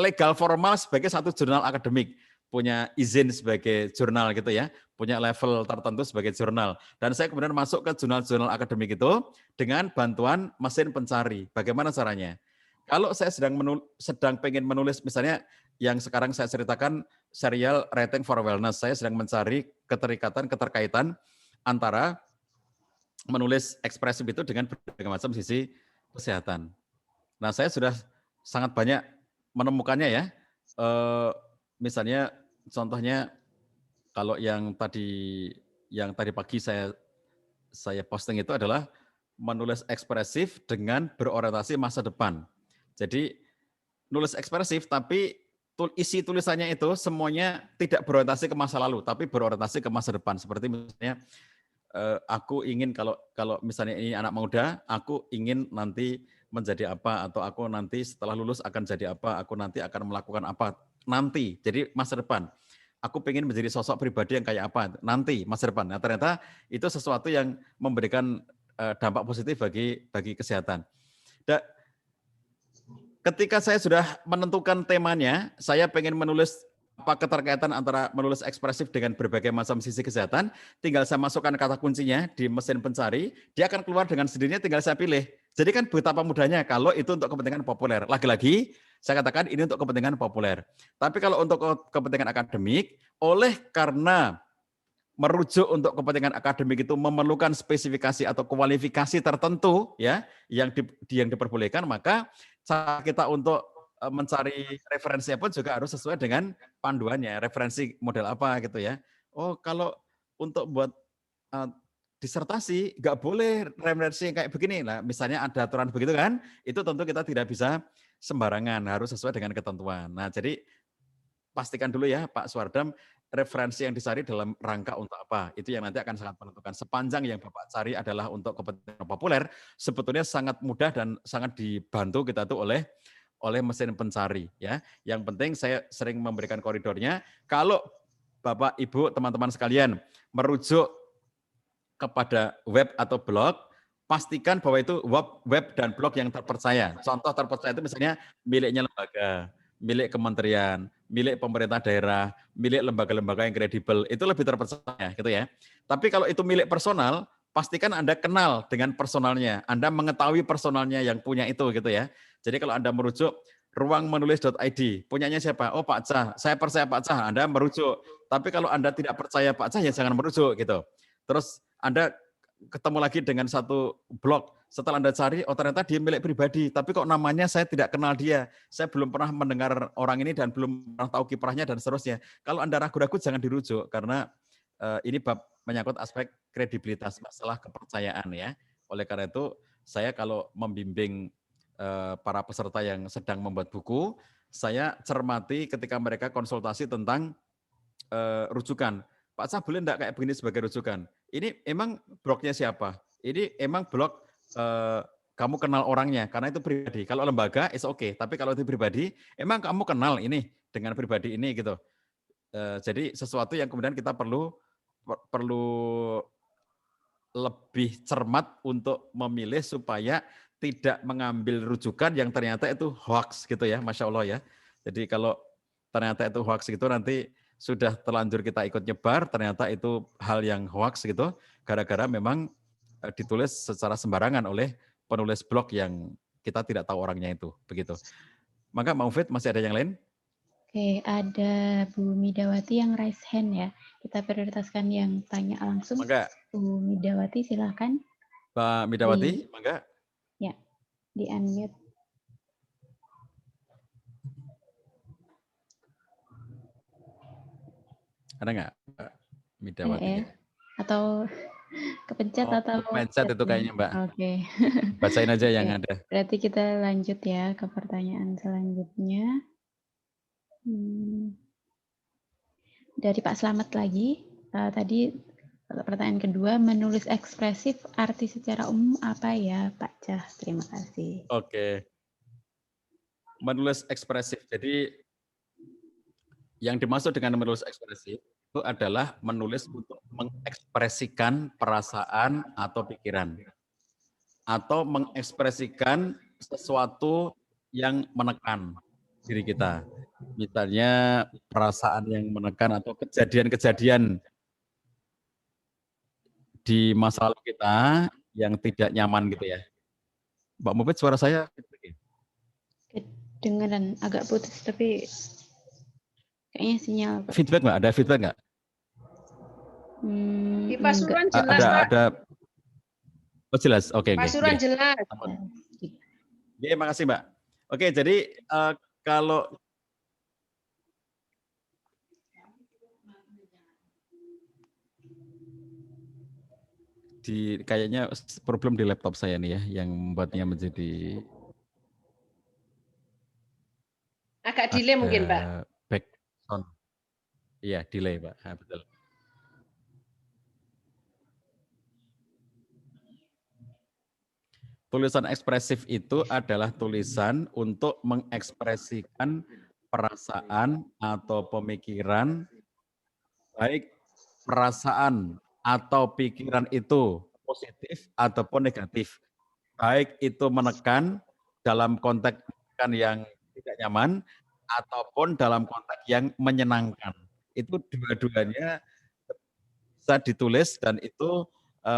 legal formal sebagai satu jurnal akademik, punya izin sebagai jurnal gitu ya, punya level tertentu sebagai jurnal. Dan saya kemudian masuk ke jurnal-jurnal akademik itu dengan bantuan mesin pencari. Bagaimana caranya? Kalau saya sedang pengen menulis, misalnya yang sekarang saya ceritakan serial Writing for Wellness, saya sedang mencari keterkaitan antara menulis ekspresif itu dengan berbagai macam sisi kesehatan. Nah, saya sudah sangat banyak menemukannya ya. Misalnya contohnya kalau yang tadi pagi saya posting itu adalah menulis ekspresif dengan berorientasi masa depan. Jadi nulis ekspresif tapi isi tulisannya itu semuanya tidak berorientasi ke masa lalu tapi berorientasi ke masa depan. Seperti misalnya aku ingin kalau misalnya ini anak muda, aku ingin nanti menjadi apa, atau aku nanti setelah lulus akan jadi apa, aku nanti akan melakukan apa nanti. Jadi masa depan. Aku pengen menjadi sosok pribadi yang kayak apa nanti masa depan. Nah, ternyata itu sesuatu yang memberikan dampak positif bagi kesehatan. Dan ketika saya sudah menentukan temanya, saya pengen menulis apa keterkaitan antara menulis ekspresif dengan berbagai macam sisi kesehatan, tinggal saya masukkan kata kuncinya di mesin pencari, dia akan keluar dengan sendirinya, tinggal saya pilih. Jadi kan betapa mudahnya kalau itu untuk kepentingan populer. Lagi-lagi, saya katakan ini untuk kepentingan populer. Tapi kalau untuk kepentingan akademik, oleh karena merujuk untuk kepentingan akademik itu memerlukan spesifikasi atau kualifikasi tertentu ya yang diperbolehkan, maka cara kita untuk mencari referensinya pun juga harus sesuai dengan panduannya, referensi model apa gitu ya. Oh, kalau untuk buat disertasi nggak boleh referensi kayak begini. Nah, misalnya ada aturan begitu kan, itu tentu kita tidak bisa sembarangan, harus sesuai dengan ketentuan. Nah, jadi pastikan dulu ya Pak Suardam, referensi yang dicari dalam rangka untuk apa, itu yang nanti akan sangat menentukan. Sepanjang yang Bapak cari adalah untuk kepentingan populer, sebetulnya sangat mudah dan sangat dibantu kita tuh oleh mesin pencari ya. Yang penting saya sering memberikan koridornya. Kalau Bapak, Ibu, teman-teman sekalian merujuk kepada web atau blog, pastikan bahwa itu web dan blog yang terpercaya. Contoh terpercaya itu misalnya miliknya lembaga, milik kementerian, milik pemerintah daerah, milik lembaga-lembaga yang kredibel, itu lebih terpercaya gitu ya. Tapi kalau itu milik personal, pastikan Anda kenal dengan personalnya, Anda mengetahui personalnya yang punya itu gitu ya. Jadi kalau Anda merujuk ruangmenulis.id, punyanya siapa? Oh Pak Cah, saya percaya Pak Cah, Anda merujuk. Tapi kalau Anda tidak percaya Pak Cah, ya jangan merujuk gitu. Terus Anda ketemu lagi dengan satu blog, setelah Anda cari, oh ternyata dia milik pribadi, tapi kok namanya saya tidak kenal dia, saya belum pernah mendengar orang ini dan belum pernah tahu kiprahnya dan seterusnya. Kalau Anda ragu-ragu jangan dirujuk, karena ini bab menyangkut aspek kredibilitas, masalah kepercayaan ya. Oleh karena itu, saya kalau membimbing para peserta yang sedang membuat buku, saya cermati ketika mereka konsultasi tentang rujukan. Pak Cah boleh enggak kayak begini sebagai rujukan? Ini emang blognya siapa? Ini emang blog kamu kenal orangnya, karena itu pribadi. Kalau lembaga, it's okay. Tapi kalau itu pribadi, emang kamu kenal ini dengan pribadi ini gitu. Jadi sesuatu yang kemudian kita perlu lebih cermat untuk memilih supaya tidak mengambil rujukan yang ternyata itu hoax gitu ya, Masya Allah ya. Jadi kalau ternyata itu hoax gitu nanti sudah terlanjur kita ikut nyebar, ternyata itu hal yang hoax gitu, gara-gara memang ditulis secara sembarangan oleh penulis blog yang kita tidak tahu orangnya itu, begitu. Maka Mbak Mufid, masih ada yang lain? Oke, ada Bu Midawati yang raise hand ya. Kita prioritaskan yang tanya langsung. Mangga. Bu Midawati, silakan. Mbak Midawati, mangga. Ya, di unmute. Ada nggak Mbak Midawati? Atau kepencet atau kepencet itu kayaknya Mbak. Oke. Bacain aja yang ada. Berarti kita lanjut ya ke pertanyaan selanjutnya. Dari Pak Slamet lagi. Tadi pertanyaan kedua, menulis ekspresif arti secara umum apa ya Pak Cah? Terima kasih. Oke. Menulis ekspresif. Jadi yang dimaksud dengan menulis ekspresif itu adalah menulis untuk mengekspresikan perasaan atau pikiran. Atau mengekspresikan sesuatu yang menekan diri kita. Misalnya perasaan yang menekan atau kejadian-kejadian di masa lalu kita yang tidak nyaman gitu ya. Mbak Mufid, suara saya Dengeran agak putus tapi kayaknya sinyal. Pak. feedback nggak? Ada feedback nggak? Di Pasuruan enggak. jelas, Pak. Ada. Oh jelas, oke. Pasuruan jelas. Oke, makasih Mbak. Oke, jadi kalau kayaknya problem di laptop saya nih ya, yang membuatnya menjadi agak delay mungkin, Pak. Back sound. Iya, delay, Pak. Nah, betul. Tulisan ekspresif itu adalah tulisan untuk mengekspresikan perasaan atau pemikiran, baik perasaan atau pikiran itu positif ataupun negatif. Baik itu menekan dalam konteks yang tidak nyaman ataupun dalam konteks yang menyenangkan. Itu dua-duanya bisa ditulis dan itu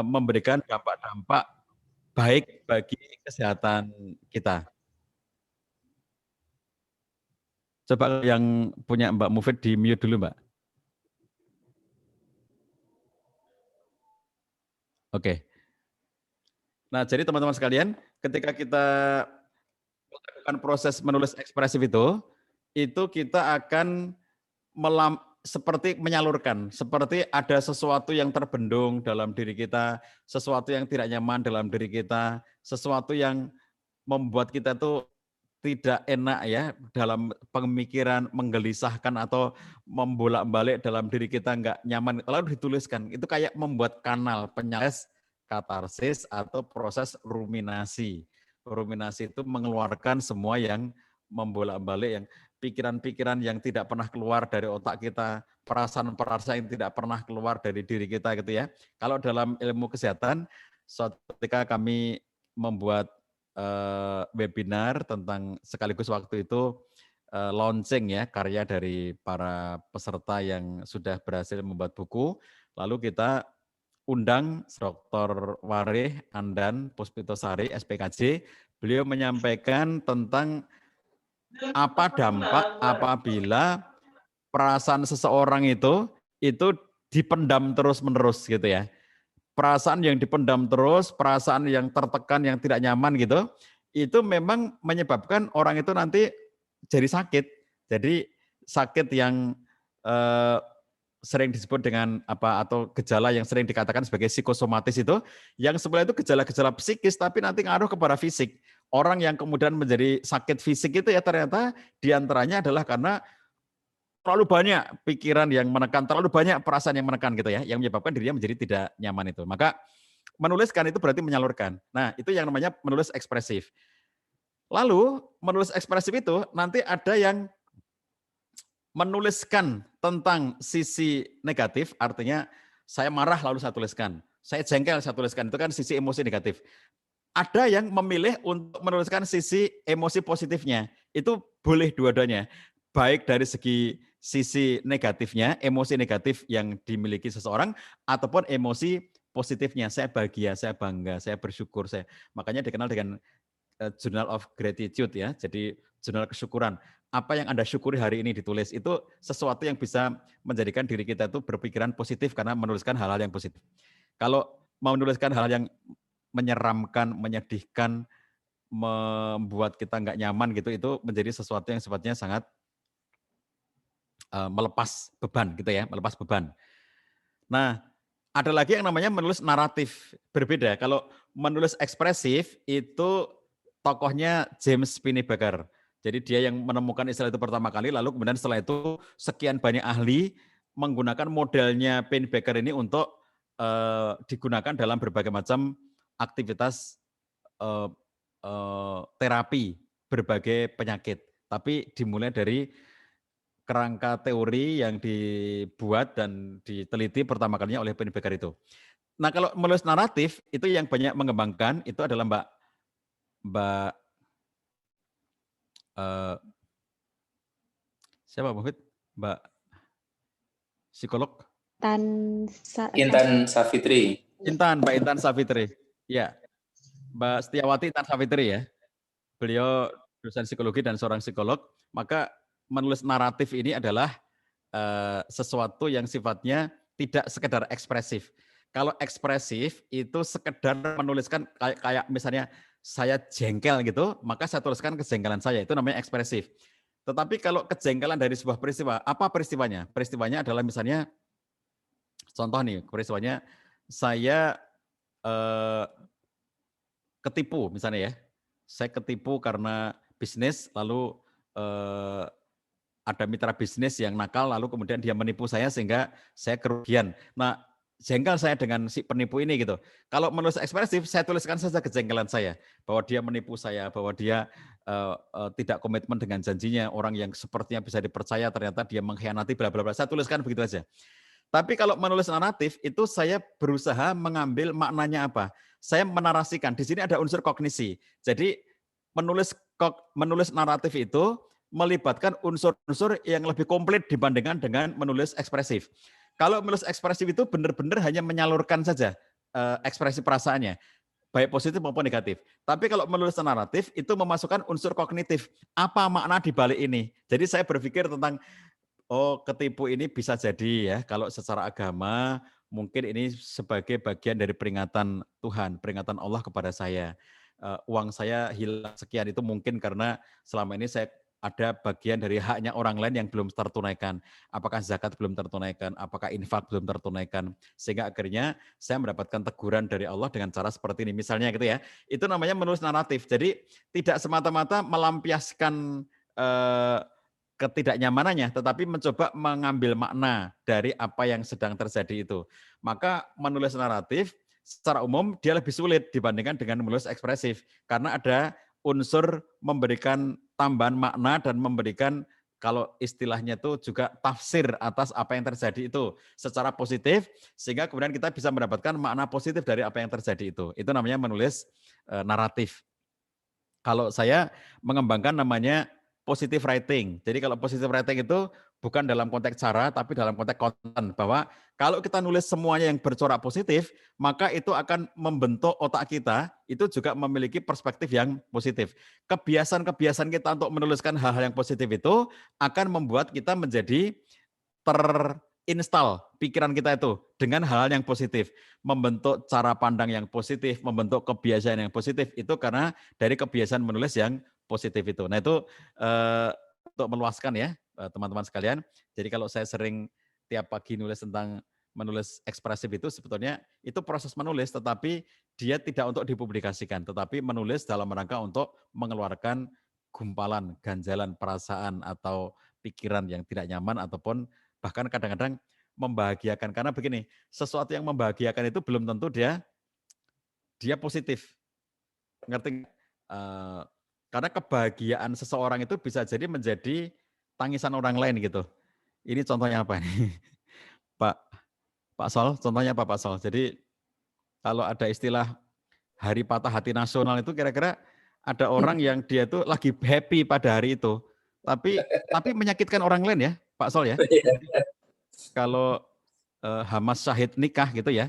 memberikan dampak-dampak baik bagi kesehatan kita. Coba yang punya Mbak Mufid di mute dulu, Mbak. Oke. Nah, jadi teman-teman sekalian, ketika kita melakukan proses menulis ekspresif itu kita akan seperti menyalurkan, seperti ada sesuatu yang terbendung dalam diri kita, sesuatu yang tidak nyaman dalam diri kita, sesuatu yang membuat kita tuh tidak enak ya dalam pemikiran, menggelisahkan atau membolak-balik dalam diri kita nggak nyaman, lalu dituliskan. Itu kayak membuat kanal penyales, katarsis atau proses ruminasi. Ruminasi itu mengeluarkan semua yang membolak-balik, yang pikiran-pikiran yang tidak pernah keluar dari otak kita, perasaan-perasaan yang tidak pernah keluar dari diri kita gitu ya. Kalau dalam ilmu kesehatan, suatu ketika kami membuat webinar tentang sekaligus waktu itu launching ya karya dari para peserta yang sudah berhasil membuat buku, lalu kita undang Dr. Warih Andan Puspitosari SPKJ, beliau menyampaikan tentang apa dampak apabila perasaan seseorang itu dipendam terus-menerus gitu ya. Perasaan yang dipendam terus, perasaan yang tertekan, yang tidak nyaman gitu, itu memang menyebabkan orang itu nanti jadi sakit. Jadi sakit yang sering disebut dengan apa atau gejala yang sering dikatakan sebagai psikosomatis itu, yang sebenarnya itu gejala-gejala psikis tapi nanti ngaruh kepada fisik. Orang yang kemudian menjadi sakit fisik itu ya ternyata diantaranya adalah karena terlalu banyak pikiran yang menekan, terlalu banyak perasaan yang menekan gitu ya, yang menyebabkan dirinya menjadi tidak nyaman itu. Maka menuliskan itu berarti menyalurkan. Nah itu yang namanya menulis ekspresif. Lalu menulis ekspresif itu nanti ada yang menuliskan tentang sisi negatif, artinya saya marah lalu saya tuliskan, saya jengkel saya tuliskan, itu kan sisi emosi negatif. Ada yang memilih untuk menuliskan sisi emosi positifnya, itu boleh dua-duanya, baik dari sisi negatifnya, emosi negatif yang dimiliki seseorang, ataupun emosi positifnya, saya bahagia, saya bangga, saya bersyukur, makanya dikenal dengan Journal of Gratitude ya, jadi jurnal kesyukuran. Apa yang Anda syukuri hari ini ditulis, itu sesuatu yang bisa menjadikan diri kita itu berpikiran positif karena menuliskan hal-hal yang positif. Kalau mau menuliskan hal yang menyeramkan, menyedihkan, membuat kita nggak nyaman gitu, itu menjadi sesuatu yang sifatnya sangat melepas beban gitu ya, melepas beban. Nah, ada lagi yang namanya menulis naratif, berbeda. Kalau menulis ekspresif itu tokohnya James Pennebaker. Jadi dia yang menemukan istilah itu pertama kali, lalu kemudian setelah itu sekian banyak ahli menggunakan modelnya Pennebaker ini untuk digunakan dalam berbagai macam aktivitas terapi berbagai penyakit. tapi dimulai dari kerangka teori yang dibuat dan diteliti pertama kalinya oleh Pennebaker itu. Nah, kalau menulis naratif itu yang banyak mengembangkan itu adalah Mbak siapa Mufid? Mbak psikolog? Intan Savitri. Mbak Intan Savitri. Ya, Mbak Setiawati Intan Savitri ya. Beliau dosen psikologi dan seorang psikolog. Maka menulis naratif ini adalah sesuatu yang sifatnya tidak sekedar ekspresif. Kalau ekspresif itu sekedar menuliskan kayak misalnya saya jengkel gitu, maka saya tuliskan kejengkelan saya, itu namanya ekspresif. Tetapi kalau kejengkelan dari sebuah peristiwa, apa peristiwanya? Peristiwanya adalah misalnya, contoh nih, peristiwanya saya ketipu misalnya ya. Saya ketipu karena bisnis, lalu ada mitra bisnis yang nakal, lalu kemudian dia menipu saya sehingga saya kerugian. Nah, jengkel saya dengan si penipu ini gitu. Kalau menulis ekspresif, saya tuliskan saja kejengkelan saya. Bahwa dia menipu saya, bahwa dia tidak komitmen dengan janjinya, orang yang sepertinya bisa dipercaya, ternyata dia mengkhianati, bla bla bla. Saya tuliskan begitu aja. Tapi kalau menulis naratif, itu saya berusaha mengambil maknanya apa. Saya menarasikan, di sini ada unsur kognisi. Jadi menulis naratif itu melibatkan unsur-unsur yang lebih komplit dibandingkan dengan menulis ekspresif. Kalau menulis ekspresif itu benar-benar hanya menyalurkan saja ekspresi perasaannya, baik positif maupun negatif. Tapi kalau menulis naratif itu memasukkan unsur kognitif. Apa makna di balik ini? Jadi saya berpikir tentang, oh ketipu ini bisa jadi ya, kalau secara agama mungkin ini sebagai bagian dari peringatan Tuhan, peringatan Allah kepada saya. Uang saya hilang sekian itu mungkin karena selama ini saya ada bagian dari haknya orang lain yang belum tertunaikan. Apakah zakat belum tertunaikan, apakah infak belum tertunaikan. Sehingga akhirnya saya mendapatkan teguran dari Allah dengan cara seperti ini. Misalnya gitu ya, itu namanya menulis naratif. Jadi tidak semata-mata melampiaskan ketidaknyamanannya, tetapi mencoba mengambil makna dari apa yang sedang terjadi itu. Maka menulis naratif secara umum dia lebih sulit dibandingkan dengan menulis ekspresif. Karena ada unsur memberikan tambahan makna dan memberikan, kalau istilahnya itu juga tafsir atas apa yang terjadi itu secara positif, sehingga kemudian kita bisa mendapatkan makna positif dari apa yang terjadi itu. Itu namanya menulis naratif. Kalau saya mengembangkan namanya positive writing. Jadi kalau positive writing itu bukan dalam konteks cara, tapi dalam konteks konten. Bahwa kalau kita nulis semuanya yang bercorak positif, maka itu akan membentuk otak kita, itu juga memiliki perspektif yang positif. Kebiasaan-kebiasaan kita untuk menuliskan hal-hal yang positif itu akan membuat kita menjadi terinstall pikiran kita itu dengan hal-hal yang positif. Membentuk cara pandang yang positif, membentuk kebiasaan yang positif, itu karena dari kebiasaan menulis yang positif itu. Nah itu untuk meluaskan ya teman-teman sekalian. Jadi kalau saya sering tiap pagi nulis tentang menulis ekspresif itu sebetulnya itu proses menulis, tetapi dia tidak untuk dipublikasikan, tetapi menulis dalam rangka untuk mengeluarkan gumpalan, ganjalan, perasaan atau pikiran yang tidak nyaman ataupun bahkan kadang-kadang membahagiakan. Karena begini, sesuatu yang membahagiakan itu belum tentu dia positif. Ngerti? Karena kebahagiaan seseorang itu bisa jadi menjadi tangisan orang lain gitu. Ini contohnya apa nih? Pak Sol, contohnya apa Pak Sol? Jadi kalau ada istilah hari patah hati nasional itu kira-kira ada orang yang dia itu lagi happy pada hari itu. Tapi menyakitkan orang lain ya Pak Sol ya. Kalau Hamas syahid nikah gitu ya,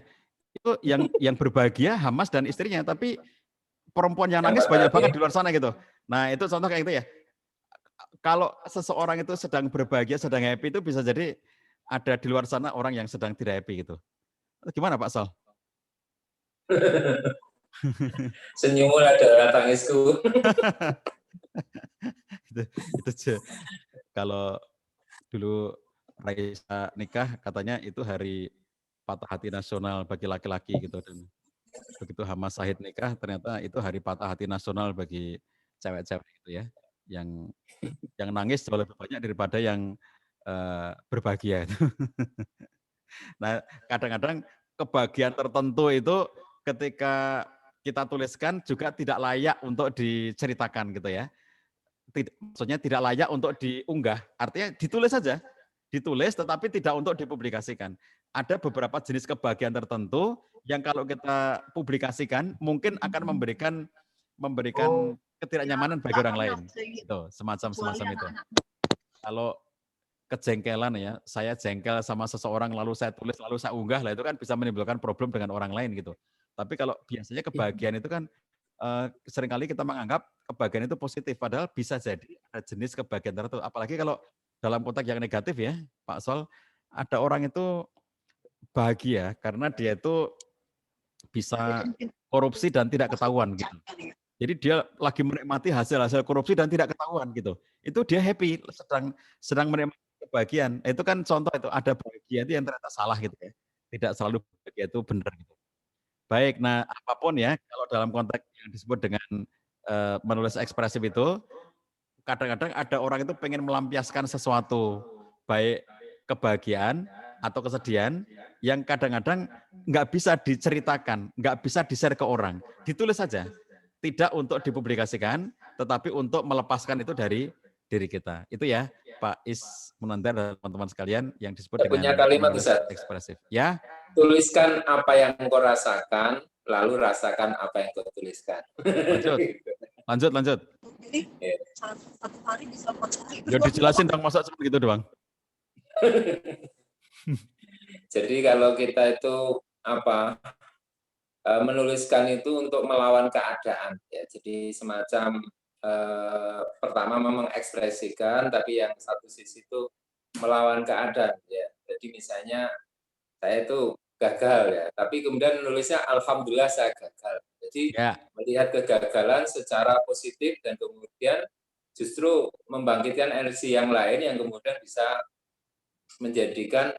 itu yang berbahagia Hamas dan istrinya, tapi perempuan yang nangis banyak banget di luar sana gitu. Nah itu contoh kayak gitu ya. Kalau seseorang itu sedang berbahagia, sedang happy, itu bisa jadi ada di luar sana orang yang sedang tidak happy gitu. Gimana Pak Sol? Senyummu ada tangisku. itu kalau dulu Raisa nikah katanya itu hari patah hati nasional bagi laki-laki gitu, dan begitu Hamas Syahid nikah ternyata itu hari patah hati nasional bagi cewek-cewek gitu ya, yang nangis jauh lebih banyak daripada yang berbahagia. Nah kadang-kadang kebahagiaan tertentu itu ketika kita tuliskan juga tidak layak untuk diceritakan gitu ya. maksudnya tidak layak untuk diunggah. Artinya ditulis saja, ditulis tetapi tidak untuk dipublikasikan. Ada beberapa jenis kebahagiaan tertentu yang kalau kita publikasikan mungkin akan memberikan ketidaknyamanan bagi orang lain. Itu semacam itu. Kalau kejengkelan ya, saya jengkel sama seseorang lalu saya tulis lalu saya unggah lah, itu kan bisa menimbulkan problem dengan orang lain gitu. Tapi kalau biasanya kebahagiaan itu kan seringkali kita menganggap kebahagiaan itu positif, padahal bisa jadi ada jenis kebahagiaan tertentu. Apalagi kalau dalam konteks yang negatif ya, Pak Sol, ada orang itu bahagia karena dia itu bisa korupsi dan tidak ketahuan gitu. Jadi dia lagi menikmati hasil korupsi dan tidak ketahuan gitu. Itu dia happy, sedang menikmati kebahagiaan. Itu kan contoh itu, ada bahagia itu yang ternyata salah gitu ya. Tidak selalu bahagia itu benar gitu. Baik, nah apapun ya, kalau dalam konteks yang disebut dengan menulis ekspresif itu, kadang-kadang ada orang itu pengen melampiaskan sesuatu, baik kebahagiaan atau kesedihan, yang kadang-kadang nggak bisa diceritakan, nggak bisa di-share ke orang. Ditulis saja, tidak untuk dipublikasikan, tetapi untuk melepaskan itu dari diri kita. Itu ya, Pak Is Munandar dan teman-teman sekalian yang disebut Saya punya kalimat, Ustaz. ekspresif. Ya. Tuliskan apa yang kau rasakan, lalu rasakan apa yang kau tuliskan. Lanjut. Satu hari bisa Ya dijelasin dong, masa cuma gitu doang. Jadi kalau kita itu menuliskan itu untuk melawan keadaan ya. Jadi semacam pertama mengekspresikan, tapi yang satu sisi itu melawan keadaan ya. Jadi misalnya saya itu gagal ya, tapi kemudian menulisnya alhamdulillah saya gagal. Jadi melihat kegagalan secara positif dan kemudian justru membangkitkan energi yang lain yang kemudian bisa menjadikan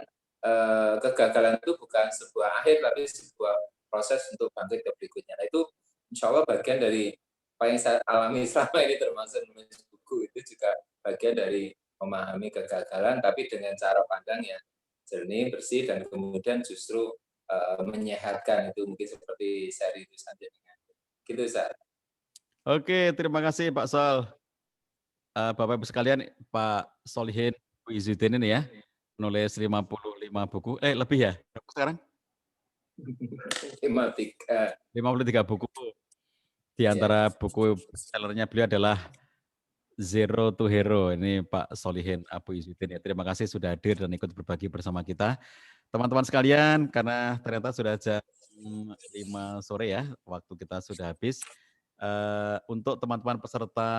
kegagalan itu bukan sebuah akhir tapi sebuah proses untuk bangkit ke berikutnya. Nah, itu insya Allah bagian dari apa yang saya alami selama ini, termasuk menulis buku, itu juga bagian dari memahami kegagalan tapi dengan cara pandang yang jernih, bersih, dan kemudian justru menyehatkan. Itu mungkin seperti seri itu saja. Gitu, Ustaz. Oke, terima kasih Pak Sol. Bapak Ibu sekalian, Pak Solihin Bu Izzuddin ini ya, menulis 55 buku, lebih ya sekarang? 53 buku. Di antara buku sellernya beliau adalah Zero to Hero. Ini Pak Solihin Abu Izzuddin ya. Terima kasih sudah hadir dan ikut berbagi bersama kita. Teman-teman sekalian, karena ternyata sudah jam 5 sore ya, waktu kita sudah habis. Untuk teman-teman peserta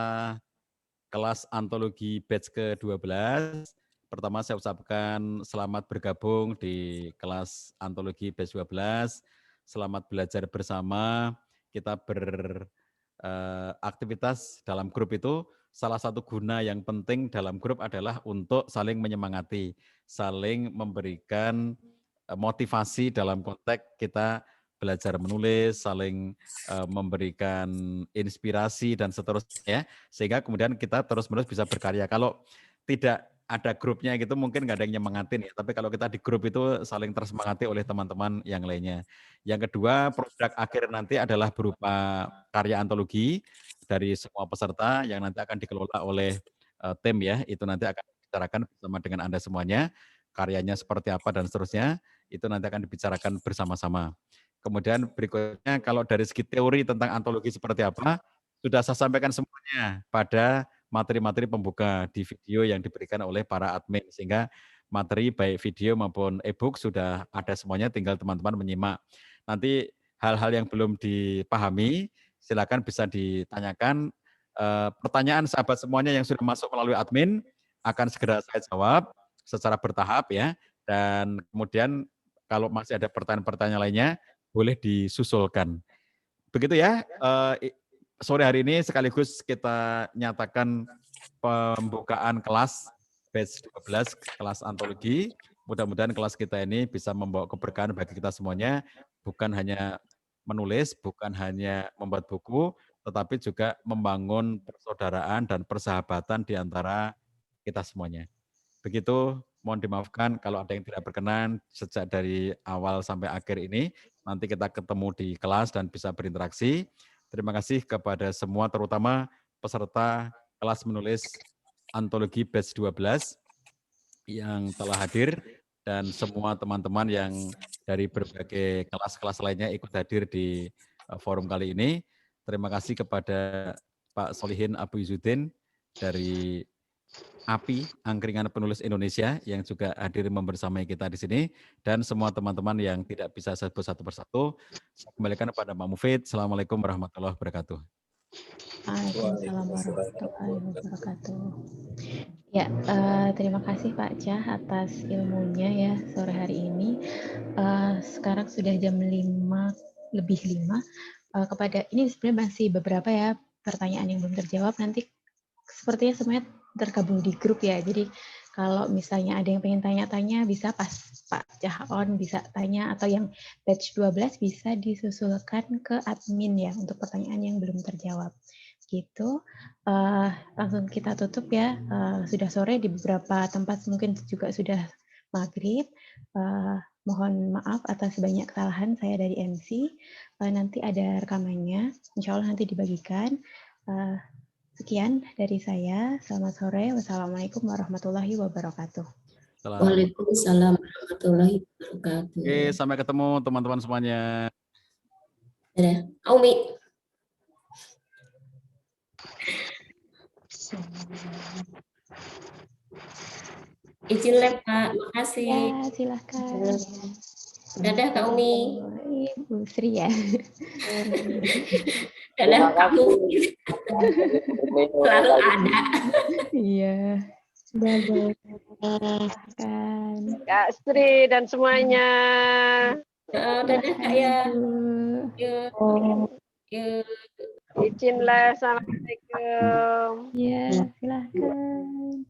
kelas antologi batch ke-12, pertama saya ucapkan selamat bergabung di kelas antologi batch 12. Selamat belajar bersama. Kita beraktivitas dalam grup itu, salah satu guna yang penting dalam grup adalah untuk saling menyemangati, saling memberikan motivasi dalam konteks kita belajar menulis, saling memberikan inspirasi dan seterusnya, sehingga kemudian kita terus-menerus bisa berkarya. Kalau tidak ada grupnya gitu mungkin nggak ada yang nyemangatin ya, tapi kalau kita di grup itu saling tersemangati oleh teman-teman yang lainnya. Yang kedua, produk akhir nanti adalah berupa karya antologi dari semua peserta yang nanti akan dikelola oleh tim ya, itu nanti akan dibicarakan bersama dengan Anda semuanya, karyanya seperti apa dan seterusnya, itu nanti akan dibicarakan bersama-sama. Kemudian berikutnya, kalau dari segi teori tentang antologi seperti apa, sudah saya sampaikan semuanya pada materi-materi pembuka di video yang diberikan oleh para admin, sehingga materi baik video maupun e-book sudah ada semuanya, tinggal teman-teman menyimak. Nanti hal-hal yang belum dipahami, silakan bisa ditanyakan. Pertanyaan sahabat semuanya yang sudah masuk melalui admin akan segera saya jawab secara bertahap ya, dan kemudian kalau masih ada pertanyaan-pertanyaan lainnya, boleh disusulkan. Begitu ya, sore hari ini sekaligus kita nyatakan pembukaan kelas batch 12, kelas antologi. Mudah-mudahan kelas kita ini bisa membawa keberkahan bagi kita semuanya, bukan hanya menulis, bukan hanya membuat buku, tetapi juga membangun persaudaraan dan persahabatan di antara kita semuanya. Begitu, mohon dimaafkan kalau ada yang tidak berkenan sejak dari awal sampai akhir ini. Nanti kita ketemu di kelas dan bisa berinteraksi. Terima kasih kepada semua, terutama peserta kelas menulis antologi batch 12 yang telah hadir dan semua teman-teman yang dari berbagai kelas-kelas lainnya ikut hadir di forum kali ini. Terima kasih kepada Pak Solihin Abu Izzuddin dari API, Angkringan Penulis Indonesia, yang juga hadir membersamai kita di sini, dan semua teman-teman yang tidak bisa sebut satu persatu. Saya kembalikan kepada Pak Mufid. Assalamualaikum warahmatullahi wabarakatuh. Waalaikumsalam warahmatullahi wabarakatuh. Ya, terima kasih Pak Cah atas ilmunya ya sore hari ini. Sekarang sudah jam 5 lebih 5. Kepada ini sebenarnya masih beberapa ya pertanyaan yang belum terjawab. Nanti sepertinya semuanya tergabung di grup ya. Jadi kalau misalnya ada yang pengen tanya-tanya bisa pas Pak Cah on bisa tanya, atau yang batch 12 bisa disusulkan ke admin ya untuk pertanyaan yang belum terjawab. Gitu. Langsung kita tutup ya. Sudah sore di beberapa tempat mungkin juga sudah maghrib. Mohon maaf atas banyak kesalahan saya dari MC. Nanti ada rekamannya. Insya Allah nanti dibagikan. Sekian dari saya. Selamat sore. Wassalamualaikum warahmatullahi wabarakatuh. Waalaikumsalam warahmatullahi wabarakatuh. Oke, sampai ketemu teman-teman semuanya. Dadah. Aumi. Izin lab, Pak. Makasih. Ya, silakan. Dadah, Kak Umi. Ibu Sri ya. Dadah, Kak Umi. Selalu ada. Iya. Dadah. Kak Sri dan semuanya. Dadah, Kak ya. Izin les. Assalamualaikum. Ya, silakan.